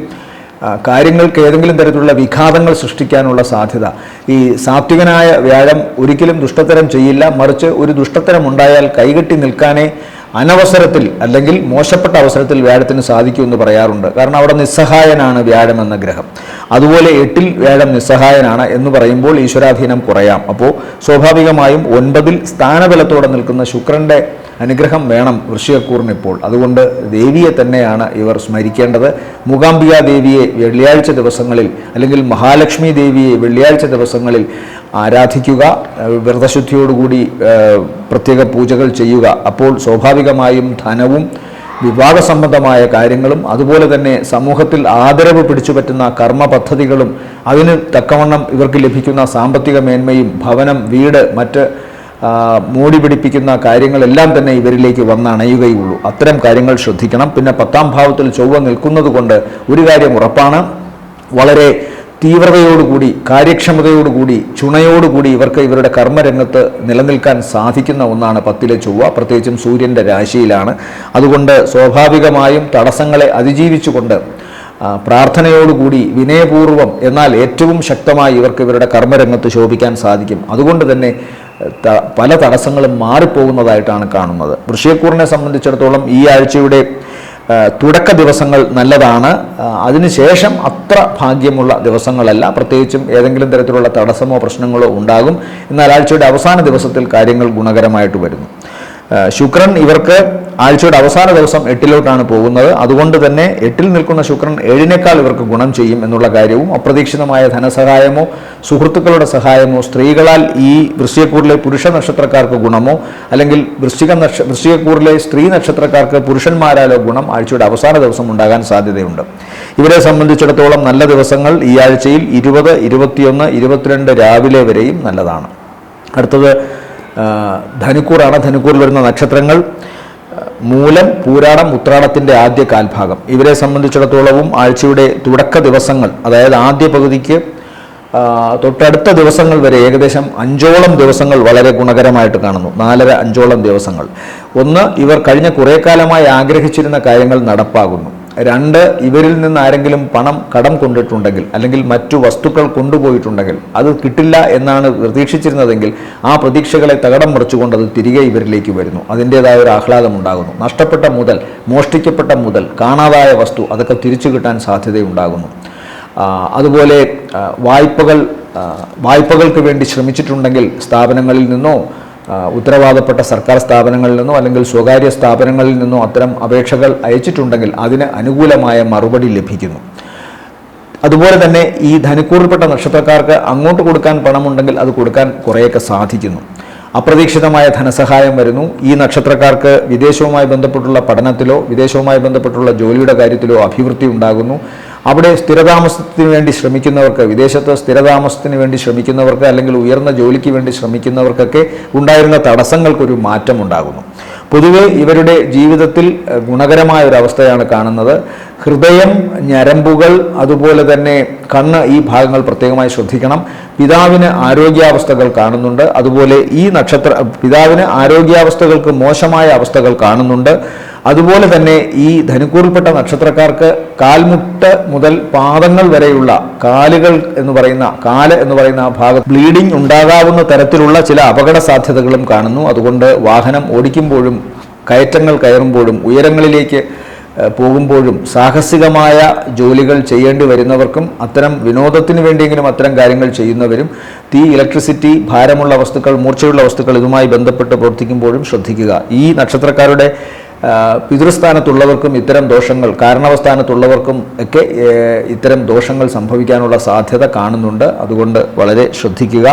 കാര്യങ്ങൾക്ക് ഏതെങ്കിലും തരത്തിലുള്ള വിഘാതങ്ങൾ സൃഷ്ടിക്കാനുള്ള സാധ്യത. ഈ സാത്വികനായ വ്യാഴം ഒരിക്കലും ദുഷ്ടത്തരം ചെയ്യില്ല. മറിച്ച് ഒരു ദുഷ്ടത്തരം ഉണ്ടായാൽ കൈകെട്ടി നിൽക്കാനേ അനവസരത്തിൽ അല്ലെങ്കിൽ മോശപ്പെട്ട അവസരത്തിൽ വ്യാഴത്തിന് സാധിക്കുമെന്ന് പറയാറുണ്ട്. കാരണം അവിടെ നിസ്സഹായനാണ് വ്യാഴം എന്ന ഗ്രഹം. അതുപോലെ 8-ൽ വ്യാഴം നിസ്സഹായനാണ് എന്ന് പറയുമ്പോൾ ഈശ്വരാധീനം കുറയാം. അപ്പോൾ സ്വാഭാവികമായും 9-ൽ സ്ഥാനബലത്തോടെ നിൽക്കുന്ന ശുക്രൻ്റെ അനുഗ്രഹം വേണം വൃശ്ചികക്കൂറിന് ഇപ്പോൾ. അതുകൊണ്ട് ദേവിയെ തന്നെയാണ് ഇവർ സ്മരിക്കേണ്ടത്. മൂകാംബിക ദേവിയെ വെള്ളിയാഴ്ച ദിവസങ്ങളിൽ അല്ലെങ്കിൽ മഹാലക്ഷ്മി ദേവിയെ വെള്ളിയാഴ്ച ദിവസങ്ങളിൽ ആരാധിക്കുക, വ്രതശുദ്ധിയോടുകൂടി പ്രത്യേക പൂജകൾ ചെയ്യുക. അപ്പോൾ സ്വാഭാവികമായും ധനവും വിവാഹ സംബന്ധമായ കാര്യങ്ങളും അതുപോലെ തന്നെ സമൂഹത്തിൽ ആദരവ് പിടിച്ചുപറ്റുന്ന കർമ്മ പദ്ധതികളും അതിന് തക്കവണ്ണം ഇവർക്ക് ലഭിക്കുന്ന സാമ്പത്തിക മേന്മയും ഭവനം, വീട്, മറ്റ് മോടി പിടിപ്പിക്കുന്ന കാര്യങ്ങളെല്ലാം തന്നെ ഇവരിലേക്ക് വന്നണയുകയുള്ളൂ. അത്തരം കാര്യങ്ങൾ ശ്രദ്ധിക്കണം. പിന്നെ 10-ാം ഭാവത്തിൽ ചൊവ്വ നിൽക്കുന്നത് കൊണ്ട് ഒരു കാര്യം ഉറപ്പാണ്, വളരെ തീവ്രതയോടുകൂടി, കാര്യക്ഷമതയോടുകൂടി, ചുണയോടുകൂടി ഇവർക്ക് ഇവരുടെ കർമ്മരംഗത്ത് നിലനിൽക്കാൻ സാധിക്കുന്ന ഒന്നാണ് 10-ലെ ചൊവ്വ. പ്രത്യേകിച്ചും സൂര്യൻ്റെ രാശിയിലാണ്. അതുകൊണ്ട് സ്വാഭാവികമായും തടസ്സങ്ങളെ അതിജീവിച്ചുകൊണ്ട് പ്രാർത്ഥനയോടുകൂടി വിനയപൂർവ്വം എന്നാൽ ഏറ്റവും ശക്തമായി ഇവർക്ക് ഇവരുടെ കർമ്മരംഗത്ത് ശോഭിക്കാൻ സാധിക്കും. അതുകൊണ്ട് തന്നെ പല തടസ്സങ്ങളും മാറിപ്പോകുന്നതായിട്ടാണ് കാണുന്നത്. വൃശ്ചികക്കൂറിനെ സംബന്ധിച്ചിടത്തോളം ഈ ആഴ്ചയുടെ തുടക്ക ദിവസങ്ങൾ നല്ലതാണ്. അതിനുശേഷം അത്ര ഭാഗ്യമുള്ള ദിവസങ്ങളല്ല. പ്രത്യേകിച്ചും ഏതെങ്കിലും തരത്തിലുള്ള തടസ്സമോ പ്രശ്നങ്ങളോ ഉണ്ടാകും. എന്നാൽ ആഴ്ചയുടെ അവസാന ദിവസത്തിൽ കാര്യങ്ങൾ ഗുണകരമായിട്ട് വരുന്നു. ശുക്രൻ ഇവർക്ക് ആഴ്ചയുടെ അവസാന ദിവസം 8-ലോട്ടാണ് പോകുന്നത്. അതുകൊണ്ട് തന്നെ 8-ൽ നിൽക്കുന്ന ശുക്രൻ 7-നേക്കാൾ ഇവർക്ക് ഗുണം ചെയ്യും എന്നുള്ള കാര്യവും, അപ്രതീക്ഷിതമായ ധനസഹായമോ സുഹൃത്തുക്കളുടെ സഹായമോ, സ്ത്രീകളാൽ ഈ വൃശ്ചികക്കൂറിലെ പുരുഷ നക്ഷത്രക്കാർക്ക് ഗുണമോ അല്ലെങ്കിൽ വൃശ്ചികക്കൂറിലെ സ്ത്രീ നക്ഷത്രക്കാർക്ക് പുരുഷന്മാരാലോ ഗുണം ആഴ്ചയുടെ അവസാന ദിവസം ഉണ്ടാകാൻ സാധ്യതയുണ്ട്. ഇവരെ സംബന്ധിച്ചിടത്തോളം നല്ല ദിവസങ്ങൾ ഈ ആഴ്ചയിൽ 20, 21, 22 രാവിലെ വരെയും നല്ലതാണ്. അടുത്തത് ധനുക്കൂറാണ്. ധനുക്കൂറിൽ വരുന്ന നക്ഷത്രങ്ങൾ മൂലം, പൂരാടം, ഉത്രാടത്തിൻ്റെ ആദ്യ കാൽഭാഗം. ഇവരെ സംബന്ധിച്ചിടത്തോളവും ആഴ്ചയുടെ തുടക്ക ദിവസങ്ങൾ, അതായത് ആദ്യ പകുതിക്ക് തൊട്ടടുത്ത ദിവസങ്ങൾ വരെ ഏകദേശം 5ഓളം ദിവസങ്ങൾ വളരെ ഗുണകരമായിട്ട് കാണുന്നു. 4.5-5ഓളം ദിവസങ്ങൾ. ഒന്ന്, ഇവർ കഴിഞ്ഞ കുറേ കാലമായി ആഗ്രഹിച്ചിരുന്ന കാര്യങ്ങൾ നടപ്പാകുന്നു. 2, ഇവരിൽ നിന്ന് ആരെങ്കിലും പണം കടം കൊണ്ടിട്ടുണ്ടെങ്കിൽ അല്ലെങ്കിൽ മറ്റു വസ്തുക്കൾ കൊണ്ടുപോയിട്ടുണ്ടെങ്കിൽ അത് കിട്ടില്ല എന്നാണ് പ്രതീക്ഷിച്ചിരുന്നതെങ്കിൽ ആ പ്രതീക്ഷകളെ തകടം മറിച്ചുകൊണ്ട് അത് തിരികെ ഇവരിലേക്ക് വരുന്നു. അതിൻ്റേതായ ഒരു ആഹ്ലാദം ഉണ്ടാകുന്നു. നഷ്ടപ്പെട്ട മുതൽ, മോഷ്ടിക്കപ്പെട്ട മുതൽ, കാണാതായ വസ്തു അതൊക്കെ തിരിച്ചു കിട്ടാൻ സാധ്യതയുണ്ടാകുന്നു. അതുപോലെ വായ്പകൾക്ക് വേണ്ടി ശ്രമിച്ചിട്ടുണ്ടെങ്കിൽ സ്ഥാപനങ്ങളിൽ നിന്നോ ഉത്തരവാദപ്പെട്ട സർക്കാർ സ്ഥാപനങ്ങളിൽ നിന്നോ അല്ലെങ്കിൽ സ്വകാര്യ സ്ഥാപനങ്ങളിൽ നിന്നോ അത്തരം അപേക്ഷകൾ അയച്ചിട്ടുണ്ടെങ്കിൽ അതിന് അനുകൂലമായ മറുപടി ലഭിക്കുന്നു. അതുപോലെ തന്നെ ഈ ധനുക്കൂറിൽപ്പെട്ട നക്ഷത്രക്കാർക്ക് അങ്ങോട്ട് കൊടുക്കാൻ പണമുണ്ടെങ്കിൽ അത് കൊടുക്കാൻ കുറേയൊക്കെ സാധിക്കുന്നു. അപ്രതീക്ഷിതമായ ധനസഹായം വരുന്നു. ഈ നക്ഷത്രക്കാർക്ക് വിദേശവുമായി ബന്ധപ്പെട്ടുള്ള പഠനത്തിലോ വിദേശവുമായി ബന്ധപ്പെട്ടുള്ള ജോലിയുടെ കാര്യത്തിലോ അഭിവൃദ്ധി ഉണ്ടാകുന്നു. അവിടെ സ്ഥിരതാമസത്തിന് വേണ്ടി ശ്രമിക്കുന്നവർക്ക്, വിദേശത്ത് സ്ഥിരതാമസത്തിന് വേണ്ടി ശ്രമിക്കുന്നവർക്ക് അല്ലെങ്കിൽ ഉയർന്ന ജോലിക്ക് വേണ്ടി ശ്രമിക്കുന്നവർക്കൊക്കെ ഉണ്ടായിരുന്ന തടസ്സങ്ങൾക്കൊരു മാറ്റമുണ്ടാകുന്നു. പൊതുവെ ഇവരുടെ ജീവിതത്തിൽ ഗുണകരമായ ഒരു അവസ്ഥയാണ് കാണുന്നത്. ഹൃദയം, ഞരമ്പുകൾ, അതുപോലെ തന്നെ കണ്ണ്, ഈ ഭാഗങ്ങൾ പ്രത്യേകമായി ശ്രദ്ധിക്കണം. പിതാവിന് ആരോഗ്യാവസ്ഥകൾ കാണുന്നുണ്ട്. അതുപോലെ ഈ പിതാവിന് ആരോഗ്യാവസ്ഥകൾക്ക് മോശമായ അവസ്ഥകൾ കാണുന്നുണ്ട്. അതുപോലെ തന്നെ ഈ ധനുക്കൂറിൽപ്പെട്ട നക്ഷത്രക്കാർക്ക് കാൽമുട്ട് മുതൽ പാദങ്ങൾ വരെയുള്ള കാല് എന്ന് പറയുന്ന ആ ഭാഗം ബ്ലീഡിംഗ് ഉണ്ടാകാവുന്ന തരത്തിലുള്ള ചില അപകട സാധ്യതകളും കാണുന്നു. അതുകൊണ്ട് വാഹനം ഓടിക്കുമ്പോഴും കയറ്റങ്ങൾ കയറുമ്പോഴും ഉയരങ്ങളിലേക്ക് പോകുമ്പോഴും സാഹസികമായ ജോലികൾ ചെയ്യേണ്ടി വരുന്നവർക്കും അത്തരം വിനോദത്തിന് വേണ്ടിയെങ്കിലും അത്തരം കാര്യങ്ങൾ ചെയ്യുന്നവരും തീ, ഇലക്ട്രിസിറ്റി, ഭാരമുള്ള വസ്തുക്കൾ, മൂർച്ചയുള്ള വസ്തുക്കൾ ഇതുമായി ബന്ധപ്പെട്ട് പ്രവർത്തിക്കുമ്പോഴും ശ്രദ്ധിക്കുക. ഈ നക്ഷത്രക്കാരുടെ പിതൃസ്ഥാനത്തുള്ളവർക്കും ഇത്തരം ദോഷങ്ങൾ, കാരണവസ്ഥാനത്തുള്ളവർക്കും ഒക്കെ ഇത്തരം ദോഷങ്ങൾ സംഭവിക്കാനുള്ള സാധ്യത കാണുന്നുണ്ട്. അതുകൊണ്ട് വളരെ ശ്രദ്ധിക്കുക.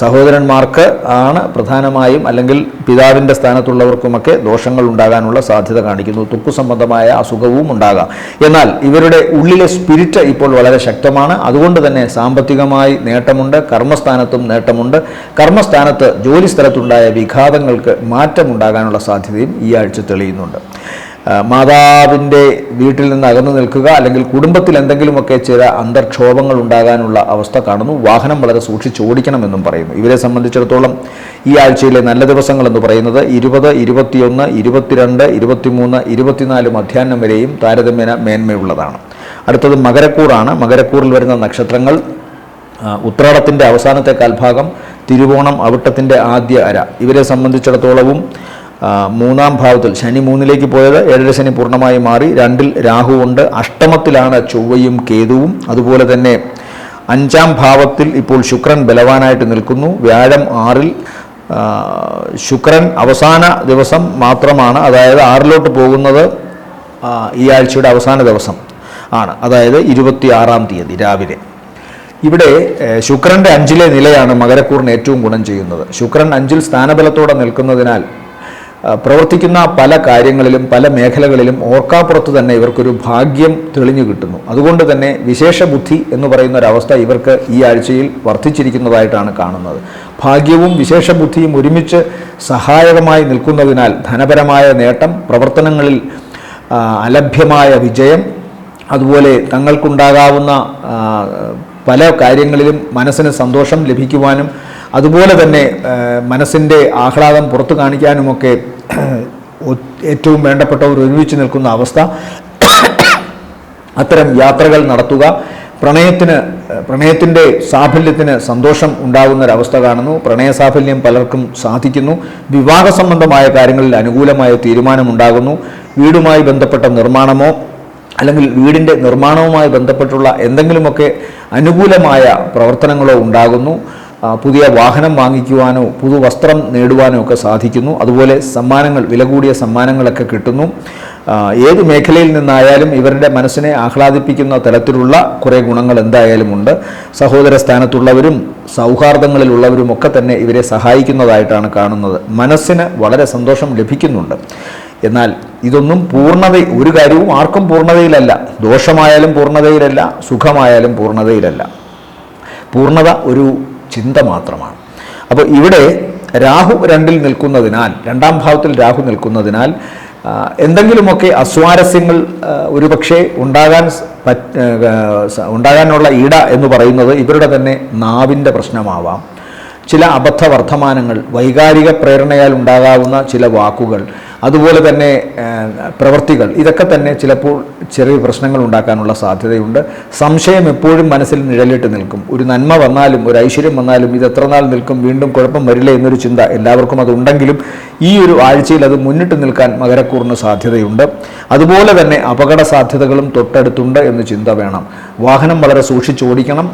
സഹോദരന്മാർക്ക് ആണ് പ്രധാനമായും, അല്ലെങ്കിൽ പിതാവിൻ്റെ സ്ഥാനത്തുള്ളവർക്കുമൊക്കെ ദോഷങ്ങൾ ഉണ്ടാകാനുള്ള സാധ്യത കാണിക്കുന്നു. ത്വക്ക് സംബന്ധമായ അസുഖവും ഉണ്ടാകാം. എന്നാൽ ഇവരുടെ ഉള്ളിലെ സ്പിരിറ്റ് ഇപ്പോൾ വളരെ ശക്തമാണ്. അതുകൊണ്ട് തന്നെ സാമ്പത്തികമായി നേട്ടമുണ്ട്, കർമ്മസ്ഥാനത്തും നേട്ടമുണ്ട്. കർമ്മസ്ഥാനത്ത് ജോലി സ്ഥലത്തുണ്ടായ വിഘാതങ്ങൾക്ക് മാറ്റമുണ്ടാകാനുള്ള സാധ്യതയും ഈ ആഴ്ച തെളിയുന്നുണ്ട്. മാതാവിൻ്റെ വീട്ടിൽ നിന്ന് അകന്നു നിൽക്കുക, അല്ലെങ്കിൽ കുടുംബത്തിൽ എന്തെങ്കിലുമൊക്കെ ചില അന്തർക്ഷോഭങ്ങൾ ഉണ്ടാകാനുള്ള അവസ്ഥ കാണുന്നു. വാഹനം വളരെ സൂക്ഷിച്ച് ഓടിക്കണമെന്നും പറയുന്നു. ഇവരെ സംബന്ധിച്ചിടത്തോളം ഈ ആഴ്ചയിലെ നല്ല ദിവസങ്ങൾ എന്ന് പറയുന്നത് 20, 21, 22, 23, 24 മധ്യാഹ്നം വരെയും താരതമ്യേന മേന്മയുള്ളതാണ്. അടുത്തത് മകരക്കൂറാണ്. മകരക്കൂറിൽ വരുന്ന നക്ഷത്രങ്ങൾ ഉത്രാടത്തിൻ്റെ അവസാനത്തെ കാൽഭാഗം, തിരുവോണം, അവിട്ടത്തിൻ്റെ ആദ്യ അര. ഇവരെ സംബന്ധിച്ചിടത്തോളവും മൂന്നാം ഭാവത്തിൽ ശനി 3ലേക്ക് പോയത്, 7 ശനി പൂർണ്ണമായി മാറി. 2-ൽ രാഹുവുണ്ട്. അഷ്ടമത്തിലാണ് ചൊവ്വയും കേതുവും. അതുപോലെ തന്നെ 5ാം ഭാവത്തിൽ ഇപ്പോൾ ശുക്രൻ ബലവാനായിട്ട് നിൽക്കുന്നു. വ്യാഴം 6-ൽ. ശുക്രൻ അവസാന ദിവസം മാത്രമാണ്, അതായത് 6-ലോട്ട് പോകുന്നത് ഈ ആഴ്ചയുടെ അവസാന ദിവസം ആണ്, അതായത് 26-ാം തീയതി രാവിലെ. ഇവിടെ ശുക്രൻ്റെ 5ലെ നിലയാണ് മകരക്കൂറിന് ഏറ്റവും ഗുണം ചെയ്യുന്നത്. ശുക്രൻ 5-ൽ സ്ഥാനബലത്തോടെ നിൽക്കുന്നതിനാൽ പ്രവർത്തിക്കുന്ന പല കാര്യങ്ങളിലും പല മേഖലകളിലും ഓർക്കാപ്പുറത്ത് തന്നെ ഇവർക്കൊരു ഭാഗ്യം തെളിഞ്ഞു കിട്ടുന്നു. അതുകൊണ്ട് തന്നെ വിശേഷ ബുദ്ധി എന്ന് പറയുന്ന ഒരവസ്ഥ ഇവർക്ക് ഈ ആഴ്ചയിൽ വർദ്ധിച്ചിരിക്കുന്നതായിട്ടാണ് കാണുന്നത്. ഭാഗ്യവും വിശേഷ ബുദ്ധിയും ഒരുമിച്ച് സഹായകമായി നിൽക്കുന്നതിനാൽ ധനപരമായ നേട്ടം, പ്രവർത്തനങ്ങളിൽ അലഭ്യമായ വിജയം, അതുപോലെ തങ്ങൾക്കുണ്ടാകാവുന്ന പല കാര്യങ്ങളിലും മനസ്സിന് സന്തോഷം ലഭിക്കുവാനും അതുപോലെ തന്നെ മനസ്സിൻ്റെ ആഹ്ലാദം പുറത്തു കാണിക്കാനുമൊക്കെ ഏറ്റവും വേണ്ടപ്പെട്ടവർ ഒരുമിച്ച് നിൽക്കുന്ന അവസ്ഥ, അത്തരം യാത്രകൾ നടത്തുക, പ്രണയത്തിൻ്റെ സാഫല്യത്തിന് സന്തോഷം ഉണ്ടാകുന്നൊരവസ്ഥ കാണുന്നു. പ്രണയ സാഫല്യം പലർക്കും സാധിക്കുന്നു. വിവാഹ സംബന്ധമായ കാര്യങ്ങളിൽ അനുകൂലമായ തീരുമാനമുണ്ടാകുന്നു. വീടുമായി ബന്ധപ്പെട്ട നിർമ്മാണമോ അല്ലെങ്കിൽ വീടിൻ്റെ നിർമ്മാണവുമായി ബന്ധപ്പെട്ടുള്ള എന്തെങ്കിലുമൊക്കെ അനുകൂലമായ പ്രവർത്തനങ്ങളോ ഉണ്ടാകുന്നു. പുതിയ വാഹനം വാങ്ങിക്കുവാനോ പുതുവസ്ത്രം നേടുവാനോ ഒക്കെ സാധിക്കുന്നു. അതുപോലെ സമ്മാനങ്ങൾ, വില കൂടിയ സമ്മാനങ്ങളൊക്കെ കിട്ടുന്നു. ഏത് മേഖലയിൽ നിന്നായാലും ഇവരുടെ മനസ്സിനെ ആഹ്ലാദിപ്പിക്കുന്ന തരത്തിലുള്ള കുറേ ഗുണങ്ങൾ എന്തായാലും ഉണ്ട്. സഹോദര സ്ഥാനത്തുള്ളവരും സൗഹാർദ്ദങ്ങളിലുള്ളവരും ഒക്കെ തന്നെ ഇവരെ സഹായിക്കുന്നതായിട്ടാണ് കാണുന്നത്. മനസ്സിന് വളരെ സന്തോഷം ലഭിക്കുന്നുണ്ട്. എന്നാൽ ഇതൊന്നും ഒരു കാര്യവും ആർക്കും പൂർണ്ണതയിലല്ല. ദോഷമായാലും പൂർണ്ണതയിലല്ല, സുഖമായാലും പൂർണ്ണതയിലല്ല. പൂർണ്ണത ഒരു ചിന്ത മാത്രമാണ്. അപ്പോൾ ഇവിടെ രാഹു 2-ൽ നിൽക്കുന്നതിനാൽ, 2ാം ഭാവത്തിൽ രാഹു നിൽക്കുന്നതിനാൽ എന്തെങ്കിലുമൊക്കെ അസ്വാരസ്യങ്ങൾ ഒരുപക്ഷെ ഉണ്ടാകാനുള്ള ഇട എന്ന് പറയുന്നത് ഇവരുടെ തന്നെ നാവിൻ്റെ പ്രശ്നമാവാം. ചില അബദ്ധ വർത്തമാനങ്ങൾ, വൈകാരിക പ്രേരണയാൽ ഉണ്ടാകാവുന്ന ചില വാക്കുകൾ, അതുപോലെ തന്നെ പ്രവൃത്തികൾ, ഇതൊക്കെ തന്നെ ചിലപ്പോൾ ചെറിയ പ്രശ്നങ്ങൾ ഉണ്ടാക്കാനുള്ള സാധ്യതയുണ്ട്. സംശയം എപ്പോഴും മനസ്സിൽ നിഴലിട്ട് നിൽക്കും. ഒരു നന്മ വന്നാലും ഒരു ഐശ്വര്യം വന്നാലും ഇത് എത്ര നാൾ നിൽക്കും, വീണ്ടും കുഴപ്പം വരില്ല എന്നൊരു ചിന്ത എല്ലാവർക്കും അതുണ്ടെങ്കിലും ഈ ഒരു ആഴ്ചയിൽ അത് മുന്നിട്ട് നിൽക്കാൻ മകരക്കൂറിന് സാധ്യതയുണ്ട്. അതുപോലെ തന്നെ അപകട സാധ്യതകളും തൊട്ടടുത്തുണ്ട് എന്ന് ചിന്ത വേണം. വാഹനം വളരെ സൂക്ഷിച്ചോടിക്കണം.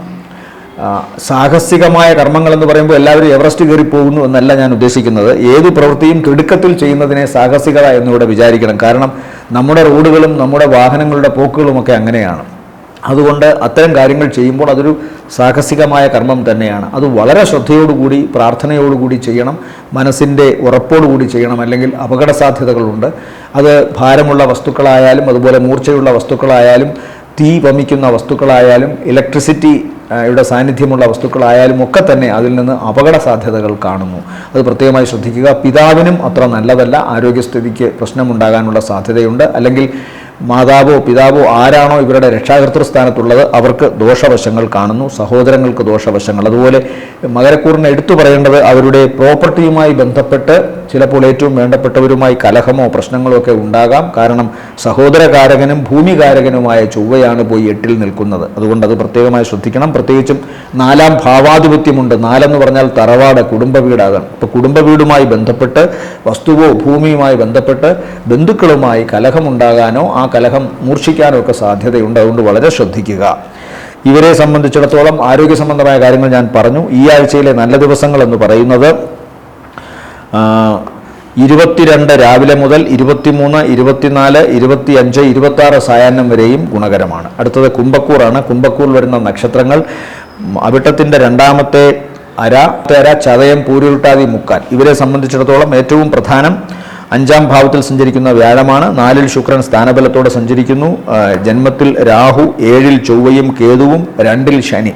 സാഹസികമായ കർമ്മങ്ങൾ എന്ന് പറയുമ്പോൾ എല്ലാവരും എവറസ്റ്റ് കയറി പോകുന്നു എന്നല്ല ഞാൻ ഉദ്ദേശിക്കുന്നത്. ഏത് പ്രവൃത്തിയും തിടുക്കത്തിൽ ചെയ്യുന്നതിനെ സാഹസികത എന്നിവിടെ വിചാരിക്കണം. കാരണം നമ്മുടെ റോഡുകളും നമ്മുടെ വാഹനങ്ങളുടെ പോക്കുകളുമൊക്കെ അങ്ങനെയാണ്. അതുകൊണ്ട് അത്തരം കാര്യങ്ങൾ ചെയ്യുമ്പോൾ അതൊരു സാഹസികമായ കർമ്മം തന്നെയാണ്. അത് വളരെ ശ്രദ്ധയോടുകൂടി പ്രാർത്ഥനയോടുകൂടി ചെയ്യണം, മനസ്സിൻ്റെ ഉറപ്പോടുകൂടി ചെയ്യണം, അല്ലെങ്കിൽ അപകട സാധ്യതകളുണ്ട്. അത് ഭാരമുള്ള വസ്തുക്കളായാലും അതുപോലെ മൂർച്ചയുള്ള വസ്തുക്കളായാലും തീ വമിക്കുന്ന വസ്തുക്കളായാലും ഇലക്ട്രിസിറ്റി യുടെ സാന്നിധ്യമുള്ള വസ്തുക്കളായാലും ഒക്കെ തന്നെ അതിൽ നിന്ന് അപകട സാധ്യതകൾ കാണുന്നു. അത് പ്രത്യേകമായി ശ്രദ്ധിക്കുക. പിതാവിനും അത്ര നല്ലതല്ല. ആരോഗ്യസ്ഥിതിക്ക് പ്രശ്നമുണ്ടാകാനുള്ള സാധ്യതയുണ്ട്. അല്ലെങ്കിൽ മാതാവോ പിതാവോ ആരാണോ ഇവരുടെ രക്ഷാകർതൃസ്ഥാനത്തുള്ളത് അവർക്ക് ദോഷവശങ്ങൾ കാണുന്നു, സഹോദരങ്ങൾക്ക് ദോഷവശങ്ങൾ. അതുപോലെ മകരക്കൂറിന് എടുത്തു പറയേണ്ടത് അവരുടെ പ്രോപ്പർട്ടിയുമായി ബന്ധപ്പെട്ട് ചിലപ്പോൾ ഏറ്റവും വേണ്ടപ്പെട്ടവരുമായി കലഹമോ പ്രശ്നങ്ങളോ ഒക്കെ ഉണ്ടാകാം. കാരണം സഹോദരകാരകനും ഭൂമികാരകനുമായ ചൊവ്വയാണ് പോയി 8-ൽ നിൽക്കുന്നത്. അതുകൊണ്ട് അത് പ്രത്യേകമായി ശ്രദ്ധിക്കണം. പ്രത്യേകിച്ചും 4-ാം ഭാവാധിപത്യമുണ്ട്. 4 എന്ന് പറഞ്ഞാൽ തറവാട്, കുടുംബ വീടാകാം. അപ്പോൾ കുടുംബ വീടുമായി ബന്ധപ്പെട്ട് വസ്തുവോ ഭൂമിയുമായി ബന്ധപ്പെട്ട് ബന്ധുക്കളുമായി കലഹമുണ്ടാകാനോ ആ കലഹം മൂർച്ഛിക്കാനോ ഒക്കെ സാധ്യതയുണ്ട്. അതുകൊണ്ട് വളരെ ശ്രദ്ധിക്കുക. ഇവരെ സംബന്ധിച്ചിടത്തോളം ആരോഗ്യ സംബന്ധമായ കാര്യങ്ങൾ ഞാൻ പറഞ്ഞു. ഈ ആഴ്ചയിലെ നല്ല ദിവസങ്ങൾ എന്ന് പറയുന്നത് 22 രാവിലെ മുതൽ 23, 24, 25, 26 സായാഹ്നം വരെയും ഗുണകരമാണ്. അടുത്തത് കുംഭക്കൂറാണ്. കുംഭക്കൂറിൽ വരുന്ന നക്ഷത്രങ്ങൾ അവിട്ടത്തിൻ്റെ 2ാമത്തെ അര, ചതയം, പൂരുരുട്ടാതി, മുക്കാൽ. ഇവരെ സംബന്ധിച്ചിടത്തോളം ഏറ്റവും പ്രധാനം 5-ാം ഭാവത്തിൽ സഞ്ചരിക്കുന്ന വ്യാഴമാണ്. 4-ൽ ശുക്രൻ സ്ഥാനബലത്തോടെ സഞ്ചരിക്കുന്നു. ജന്മത്തിൽ രാഹു, 7-ൽ ചൊവ്വയും കേതുവും, 2-ൽ ശനി.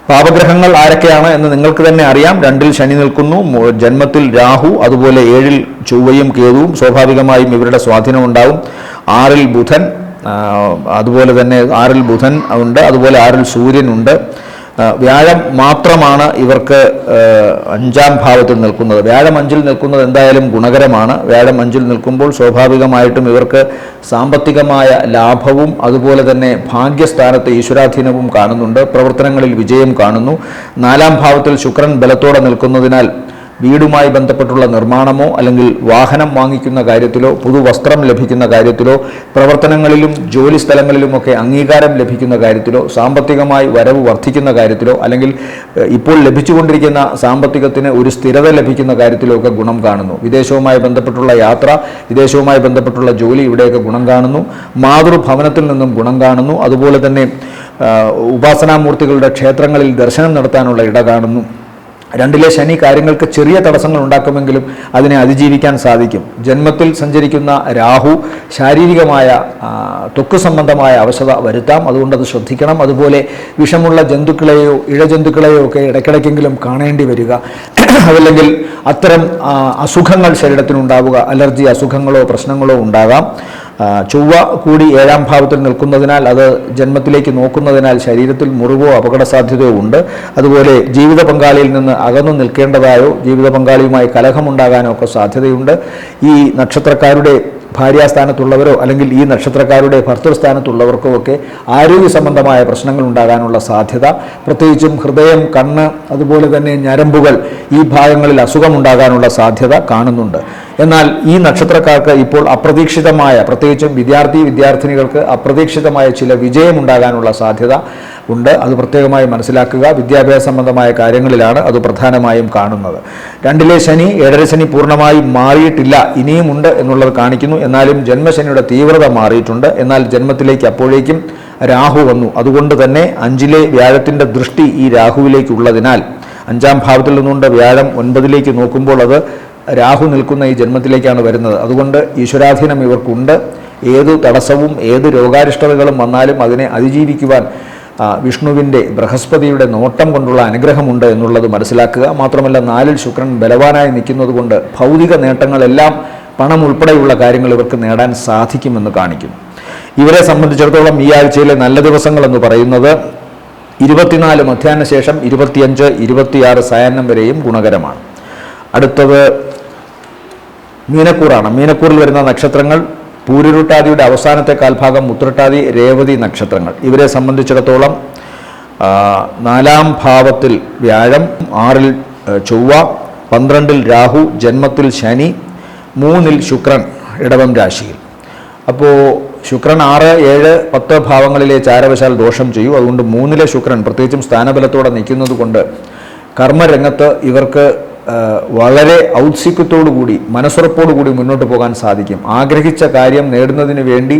പാപഗ്രഹങ്ങൾ ആരൊക്കെയാണ് എന്ന് നിങ്ങൾക്ക് തന്നെ അറിയാം. 2-ൽ ശനി നിൽക്കുന്നു, ജന്മത്തിൽ രാഹു, അതുപോലെ 7-ൽ ചൊവ്വയും കേതുവും. സ്വാഭാവികമായും ഇവരുടെ സ്വാധീനം ഉണ്ടാവും. 6-ൽ ബുധൻ, അതുപോലെ തന്നെ 6-ൽ ബുധൻ ഉണ്ട്, അതുപോലെ 6-ൽ സൂര്യനുണ്ട്. വ്യാഴം മാത്രമാണ് ഇവർക്ക് 5-ാം ഭാവത്തിൽ നിൽക്കുന്നത്. വ്യാഴം 5-ൽ നിൽക്കുന്നത് എന്തായാലും ഗുണകരമാണ്. വ്യാഴം 5-ൽ നിൽക്കുമ്പോൾ സ്വാഭാവികമായിട്ടും ഇവർക്ക് സാമ്പത്തികമായ ലാഭവും അതുപോലെ തന്നെ ഭാഗ്യസ്ഥാനത്ത് ഈശ്വരാധീനവും കാണുന്നുണ്ട്. പ്രവർത്തനങ്ങളിൽ വിജയം കാണുന്നു. 4-ാം ഭാവത്തിൽ ശുക്രൻ ബലത്തോടെ നിൽക്കുന്നതിനാൽ വീടുമായി ബന്ധപ്പെട്ടുള്ള നിർമ്മാണമോ അല്ലെങ്കിൽ വാഹനം വാങ്ങിക്കുന്ന കാര്യത്തിലോ പുതുവസ്ത്രം ലഭിക്കുന്ന കാര്യത്തിലോ പ്രവർത്തനങ്ങളിലും ജോലി സ്ഥലങ്ങളിലുമൊക്കെ അംഗീകാരം ലഭിക്കുന്ന കാര്യത്തിലോ സാമ്പത്തികമായി വരവ് വർദ്ധിക്കുന്ന കാര്യത്തിലോ അല്ലെങ്കിൽ ഇപ്പോൾ ലഭിച്ചുകൊണ്ടിരിക്കുന്ന സാമ്പത്തികത്തിന് ഒരു സ്ഥിരത ലഭിക്കുന്ന കാര്യത്തിലോ ഒക്കെ ഗുണം കാണുന്നു. വിദേശവുമായി ബന്ധപ്പെട്ടുള്ള യാത്ര, വിദേശവുമായി ബന്ധപ്പെട്ടുള്ള ജോലി, ഇവിടെയൊക്കെ ഗുണം കാണുന്നു. മാതൃഭവനത്തിൽ നിന്നും ഗുണം കാണുന്നു. അതുപോലെ തന്നെ ഉപാസനാമൂർത്തികളുടെ ക്ഷേത്രങ്ങളിൽ ദർശനം നടത്താനുള്ള ഇട കാണുന്നു. 2-ലെ ശനി കാര്യങ്ങൾക്ക് ചെറിയ തടസ്സങ്ങൾ ഉണ്ടാക്കുമെങ്കിലും അതിനെ അതിജീവിക്കാൻ സാധിക്കും. ജന്മത്തിൽ സഞ്ചരിക്കുന്ന രാഹു ശാരീരികമായ ത്വക്ക് സംബന്ധമായ അവശത വരുത്താം. അതുകൊണ്ട് അത് ശ്രദ്ധിക്കണം. അതുപോലെ വിഷമുള്ള ജന്തുക്കളെയോ ഇഴജന്തുക്കളെയോ ഒക്കെ ഇടയ്ക്കിടയ്ക്കെങ്കിലും കാണേണ്ടി വരിക, അതല്ലെങ്കിൽ അത്തരം അസുഖങ്ങൾ ശരീരത്തിനുണ്ടാവുക, അലർജി അസുഖങ്ങളോ പ്രശ്നങ്ങളോ ഉണ്ടാകാം. ചൊവ്വ കൂടി 7-ാം ഭാവത്തിൽ നിൽക്കുന്നതിനാൽ അത് ജന്മത്തിലേക്ക് നോക്കുന്നതിനാൽ ശരീരത്തിൽ മുറിവോ അപകട സാധ്യതയോ ഉണ്ട്. അതുപോലെ ജീവിത പങ്കാളിയിൽ നിന്ന് അകന്നു നിൽക്കേണ്ടതായോ ജീവിത പങ്കാളിയുമായി കലഹമുണ്ടാകാനോ ഒക്കെ സാധ്യതയുണ്ട്. ഈ നക്ഷത്രക്കാരുടെ ഭാര്യാസ്ഥാനത്തുള്ളവരോ അല്ലെങ്കിൽ ഈ നക്ഷത്രക്കാരുടെ ഭർത്തൃസ്ഥാനത്തുള്ളവർക്കോ ഒക്കെ ആരോഗ്യ സംബന്ധമായ പ്രശ്നങ്ങൾ ഉണ്ടാകാനുള്ള സാധ്യത, പ്രത്യേകിച്ചും ഹൃദയം, കണ്ണ്, അതുപോലെ തന്നെ ഞരമ്പുകൾ, ഈ ഭാഗങ്ങളിൽ അസുഖമുണ്ടാകാനുള്ള സാധ്യത കാണുന്നുണ്ട്. എന്നാൽ ഈ നക്ഷത്രക്കാർക്ക് ഇപ്പോൾ അപ്രതീക്ഷിതമായ, പ്രത്യേകിച്ചും വിദ്യാർത്ഥിനികൾക്ക് അപ്രതീക്ഷിതമായ ചില വിജയമുണ്ടാകാനുള്ള സാധ്യത ഉണ്ട്. അത് പ്രത്യേകമായി മനസ്സിലാക്കുക. വിദ്യാഭ്യാസ സംബന്ധമായ കാര്യങ്ങളിലാണ് അത് പ്രധാനമായും കാണുന്നത്. 2-ലെ ശനി, 7-ര ശനി പൂർണ്ണമായി മാറിയിട്ടില്ല, ഇനിയുമുണ്ട് എന്നുള്ളത് കാണിക്കുന്നു. എന്നാലും ജന്മശനിയുടെ തീവ്രത മാറിയിട്ടുണ്ട്. എന്നാൽ ജന്മത്തിലേക്ക് അപ്പോഴേക്കും രാഹു വന്നു. അതുകൊണ്ട് തന്നെ 5-ലെ വ്യാഴത്തിൻ്റെ ദൃഷ്ടി ഈ രാഹുവിലേക്കുള്ളതിനാൽ 5-ാം ഭാവത്തിൽ നിന്നുകൊണ്ട് വ്യാഴം 9-ലേക്ക് നോക്കുമ്പോൾ അത് രാഹു നിൽക്കുന്ന ഈ ജന്മത്തിലേക്കാണ് വരുന്നത്. അതുകൊണ്ട് ഈശ്വരാധീനം ഇവർക്കുണ്ട്. ഏതു തടസ്സവും ഏത് രോഗാരിഷ്ടതകളും വന്നാലും അതിനെ അതിജീവിക്കുവാൻ വിഷ്ണുവിൻ്റെ, ബൃഹസ്പതിയുടെ നോട്ടം കൊണ്ടുള്ള അനുഗ്രഹമുണ്ട് എന്നുള്ളത് മനസ്സിലാക്കുക. മാത്രമല്ല 4-ൽ ശുക്രൻ ബലവാനായി നിൽക്കുന്നത് കൊണ്ട് ഭൗതിക നേട്ടങ്ങളെല്ലാം, പണം ഉൾപ്പെടെയുള്ള കാര്യങ്ങൾ ഇവർക്ക് നേടാൻ സാധിക്കുമെന്ന് കാണിക്കുന്നു. ഇവരെ സംബന്ധിച്ചിടത്തോളം ഈ ആഴ്ചയിലെ നല്ല ദിവസങ്ങൾ എന്ന് പറയുന്നത് 24 മധ്യാഹ്ന ശേഷം 25, 26 സായാഹ്നം വരെയും ഗുണകരമാണ്. അടുത്തത് മീനക്കൂറാണ്. മീനക്കൂറിൽ വരുന്ന നക്ഷത്രങ്ങൾ പൂരുരുട്ടാതിയുടെ അവസാനത്തെ കാൽഭാഗം, ഉത്രട്ടാതി, രേവതി നക്ഷത്രങ്ങൾ. ഇവരെ സംബന്ധിച്ചിടത്തോളം 4-ാം ഭാവത്തിൽ വ്യാഴം, 6-ൽ ചൊവ്വ, 12-ൽ രാഹു, ജന്മത്തിൽ ശനി, 3-ൽ ശുക്രൻ ഇടവം രാശിയിൽ. അപ്പോൾ ശുക്രൻ 6, 7, 10 ഭാവങ്ങളിലെ ചാരവശാൽ ദോഷം ചെയ്യും. അതുകൊണ്ട് 3-ലെ ശുക്രൻ പ്രത്യേകിച്ചും സ്ഥാനബലത്തോടെ നിൽക്കുന്നത് കൊണ്ട് കർമ്മരംഗത്ത് ഇവർക്ക് വളരെ ഔത്സുക്യത്തോടുകൂടി, മനസ്സുറപ്പോടുകൂടി മുന്നോട്ട് പോകാൻ സാധിക്കും. ആഗ്രഹിച്ച കാര്യം നേടുന്നതിന് വേണ്ടി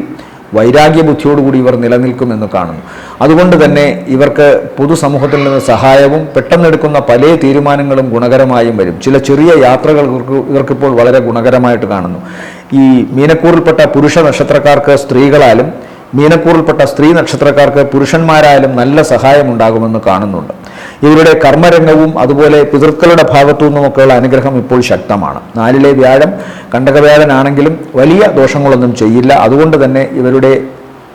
വൈരാഗ്യബുദ്ധിയോടുകൂടി ഇവർ നിലനിൽക്കുമെന്ന് കാണുന്നു. അതുകൊണ്ട് തന്നെ ഇവർക്ക് പൊതുസമൂഹത്തിൽ നിന്ന് സഹായവും പെട്ടെന്നെടുക്കുന്ന പല തീരുമാനങ്ങളും ഗുണകരമായും വരും. ചില ചെറിയ യാത്രകൾ ഇവർക്കിപ്പോൾ വളരെ ഗുണകരമായിട്ട് കാണുന്നു. ഈ മീനക്കൂറിൽപ്പെട്ട പുരുഷ നക്ഷത്രക്കാർക്ക് സ്ത്രീകളാലും മീനക്കൂറിൽപ്പെട്ട സ്ത്രീ നക്ഷത്രക്കാർക്ക് പുരുഷന്മാരായാലും നല്ല സഹായം ഉണ്ടാകുമെന്ന് കാണുന്നുണ്ട്. ഇവരുടെ കർമ്മരംഗവും അതുപോലെ പിതൃക്കളുടെ ഭാഗത്തു നിന്നുമൊക്കെയുള്ള അനുഗ്രഹം ഇപ്പോൾ ശക്തമാണ്. 4-ലെ വ്യാഴം കണ്ടകവ്യാഴനാണെങ്കിലും വലിയ ദോഷങ്ങളൊന്നും ചെയ്യില്ല. അതുകൊണ്ട് തന്നെ ഇവരുടെ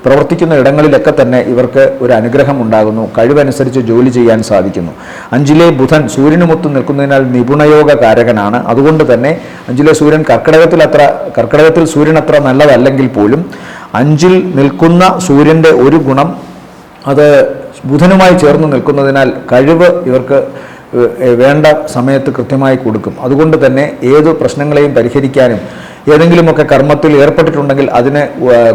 പ്രവർത്തിക്കുന്ന ഇടങ്ങളിലൊക്കെ തന്നെ ഇവർക്ക് ഒരു അനുഗ്രഹം ഉണ്ടാകുന്നു. കഴിവനുസരിച്ച് ജോലി ചെയ്യാൻ സാധിക്കുന്നു. 5-ലെ ബുധൻ സൂര്യനുമൊത്ത് നിൽക്കുന്നതിനാൽ നിപുണയോഗ കാരകനാണ്. അതുകൊണ്ട് തന്നെ 5-ലെ സൂര്യൻ കർക്കിടകത്തിൽ സൂര്യൻ അത്ര നല്ലതല്ലെങ്കിൽ പോലും 5-ൽ നിൽക്കുന്ന സൂര്യൻ്റെ ഒരു ഗുണം അത് ബുധനുമായി ചേർന്ന് നിൽക്കുന്നതിനാൽ കഴിവ് ഇവർക്ക് വേണ്ട സമയത്ത് കൃത്യമായി കൊടുക്കും. അതുകൊണ്ട് തന്നെ ഏതു പ്രശ്നങ്ങളെയും പരിഹരിക്കാനും ഏതെങ്കിലുമൊക്കെ കർമ്മത്തിൽ ഏർപ്പെട്ടിട്ടുണ്ടെങ്കിൽ അതിനെ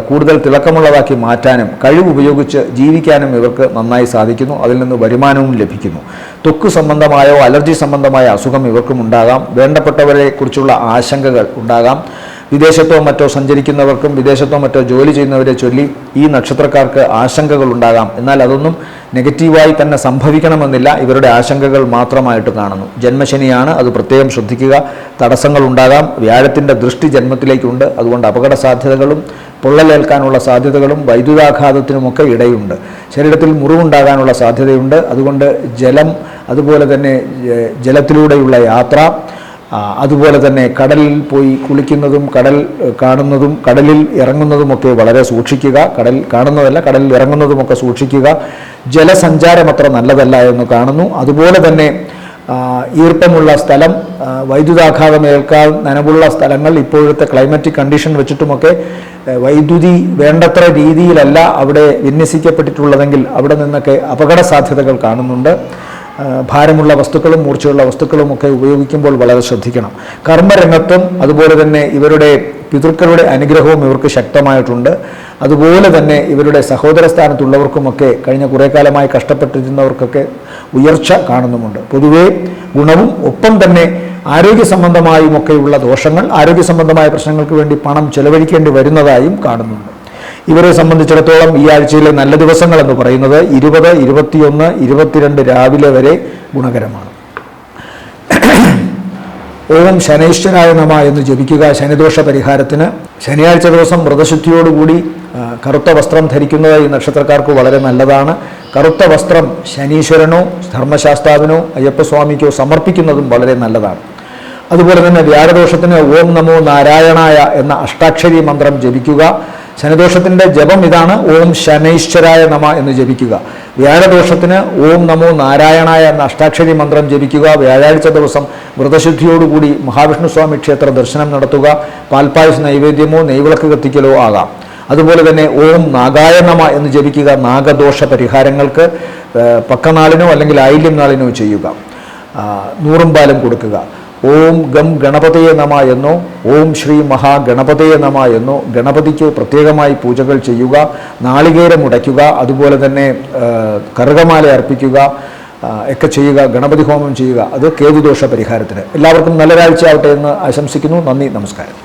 കൂടുതൽ തിളക്കമുള്ളതാക്കി മാറ്റാനും കഴിവ് ഉപയോഗിച്ച് ജീവിക്കാനും ഇവർക്ക് നന്നായി സാധിക്കുന്നു. അതിൽ നിന്ന് വരുമാനവും ലഭിക്കുന്നു. ത്വക്ക് സംബന്ധമായോ അലർജി സംബന്ധമായ അസുഖം ഇവർക്കും ഉണ്ടാകാം. വേണ്ടപ്പെട്ടവരെ കുറിച്ചുള്ള ആശങ്കകൾ ഉണ്ടാകാം. വിദേശത്തോ മറ്റോ സഞ്ചരിക്കുന്നവർക്കും വിദേശത്തോ മറ്റോ ജോലി ചെയ്യുന്നവരെ ചൊല്ലി ഈ നക്ഷത്രക്കാർക്ക് ആശങ്കകൾ ഉണ്ടാകാം. എന്നാൽ അതൊന്നും നെഗറ്റീവായി തന്നെ സംഭവിക്കണമെന്നില്ല. ഇവരുടെ ആശങ്കകൾ മാത്രമായിട്ട് കാണുന്നു. ജന്മശനിയാണ്, അത് പ്രത്യേകം ശ്രദ്ധിക്കുക. തടസ്സങ്ങൾ ഉണ്ടാകാം. വ്യാഴത്തിൻ്റെ ദൃഷ്ടി ജന്മത്തിലേക്കുണ്ട്. അതുകൊണ്ട് അപകട സാധ്യതകളും പൊള്ളലേൽക്കാനുള്ള സാധ്യതകളും വൈദ്യുതാഘാതത്തിനുമൊക്കെ ഇടയുണ്ട്. ശരീരത്തിൽ മുറിവുണ്ടാകാനുള്ള സാധ്യതയുണ്ട്. അതുകൊണ്ട് ജലം, അതുപോലെ തന്നെ ജലത്തിലൂടെയുള്ള യാത്ര, അതുപോലെ തന്നെ കടലിൽ പോയി കുളിക്കുന്നതും കടൽ കാണുന്നതും കടലിൽ ഇറങ്ങുന്നതുമൊക്കെ വളരെ സൂക്ഷിക്കുക. കടൽ കാണുന്നതല്ല, കടലിൽ ഇറങ്ങുന്നതുമൊക്കെ സൂക്ഷിക്കുക. ജലസഞ്ചാരം അത്ര നല്ലതല്ല എന്ന് കാണുന്നു. അതുപോലെ തന്നെ ഈർപ്പമുള്ള സ്ഥലം, വൈദ്യുതാഘാതം ഏൽക്കാൻ നനവുള്ള സ്ഥലങ്ങൾ, ഇപ്പോഴത്തെ ക്ലൈമറ്റിക് കണ്ടീഷൻ വെച്ചിട്ടുമൊക്കെ വൈദ്യുതി വേണ്ടത്ര രീതിയിലല്ല അവിടെ വിന്യസിക്കപ്പെട്ടിട്ടുള്ളതെങ്കിൽ അവിടെ നിന്നൊക്കെ അപകട സാധ്യതകൾ കാണുന്നുണ്ട്. ഭാരമുള്ള വസ്തുക്കളും മൂർച്ചയുള്ള വസ്തുക്കളുമൊക്കെ ഉപയോഗിക്കുമ്പോൾ വളരെ ശ്രദ്ധിക്കണം. കർമ്മരംഗത്തും അതുപോലെ തന്നെ ഇവരുടെ പിതൃക്കളുടെ അനുഗ്രഹവും ഇവർക്ക് ശക്തമായിട്ടുണ്ട്. അതുപോലെ തന്നെ ഇവരുടെ സഹോദര സ്ഥാനത്തുള്ളവർക്കുമൊക്കെ കഴിഞ്ഞ കുറേ കാലമായി കഷ്ടപ്പെട്ടിരുന്നവർക്കൊക്കെ ഉയർച്ച കാണുന്നുമുണ്ട്. പൊതുവേ ഗുണവും ഒപ്പം തന്നെ ആരോഗ്യ സംബന്ധമായുമൊക്കെയുള്ള ദോഷങ്ങൾ, ആരോഗ്യ സംബന്ധമായ പ്രശ്നങ്ങൾക്ക് വേണ്ടി പണം ചെലവഴിക്കേണ്ടി വരുന്നതായും കാണുന്നുണ്ട്. ഇവരെ സംബന്ധിച്ചിടത്തോളം ഈ ആഴ്ചയിലെ നല്ല ദിവസങ്ങൾ എന്ന് പറയുന്നത് 20, 21, 22 രാവിലെ വരെ ഗുണകരമാണ്. ഓം ശനൈശ്വരായ നമഃ എന്ന് ജപിക്കുക ശനിദോഷ പരിഹാരത്തിന്. ശനിയാഴ്ച ദിവസം വ്രതശുദ്ധിയോടുകൂടി കറുത്ത വസ്ത്രം ധരിക്കുന്നത് ഈ നക്ഷത്രക്കാർക്ക് വളരെ നല്ലതാണ്. കറുത്ത വസ്ത്രം ശനീശ്വരനോ ധർമ്മശാസ്താവിനോ അയ്യപ്പസ്വാമിക്കോ സമർപ്പിക്കുന്നതും വളരെ നല്ലതാണ്. അതുപോലെ തന്നെ വ്യാഴദോഷത്തിന് ഓം നമോ നാരായണായ എന്ന അഷ്ടാക്ഷരി മന്ത്രം ജപിക്കുക. ശനിദോഷത്തിൻ്റെ ജപം ഇതാണ്: ഓം ശനൈശ്വരായ നമഃ എന്ന് ജപിക്കുക. വ്യാഴദോഷത്തിന് ഓം നമോ നാരായണായ എന്ന അഷ്ടാക്ഷരി മന്ത്രം ജപിക്കുക. വ്യാഴാഴ്ച ദിവസം വ്രതശുദ്ധിയോടുകൂടി മഹാവിഷ്ണു സ്വാമി ക്ഷേത്ര ദർശനം നടത്തുക. പാൽപ്പായസ നൈവേദ്യമോ നെയ്വിളക്ക് കത്തിക്കലോ ആകാം. അതുപോലെ തന്നെ ഓം നാഗായ നമഃ എന്ന് ജപിക്കുക. നാഗദോഷ പരിഹാരങ്ങൾക്ക് പക്കനാളിനോ അല്ലെങ്കിൽ ആയില്യം നാളിനോ ചെയ്യുക. നൂറും പാലും കൊടുക്കുക. ഓം ഗം ഗണപതയെ നമഃ എന്നോ ഓം ശ്രീ മഹാഗണപതയെ നമഃ എന്നോ ഗണപതിക്ക് പ്രത്യേകമായി പൂജകൾ ചെയ്യുക. നാളികേരം ഉടയ്ക്കുക. അതുപോലെ തന്നെ കറുകമാല അർപ്പിക്കുക ഒക്കെ ചെയ്യുക. ഗണപതി ഹോമം ചെയ്യുക. അത് കേതുദോഷ പരിഹാരത്തിന്. എല്ലാവർക്കും നല്ലൊരാഴ്ച ആവട്ടെ എന്ന് ആശംസിക്കുന്നു. നന്ദി, നമസ്കാരം.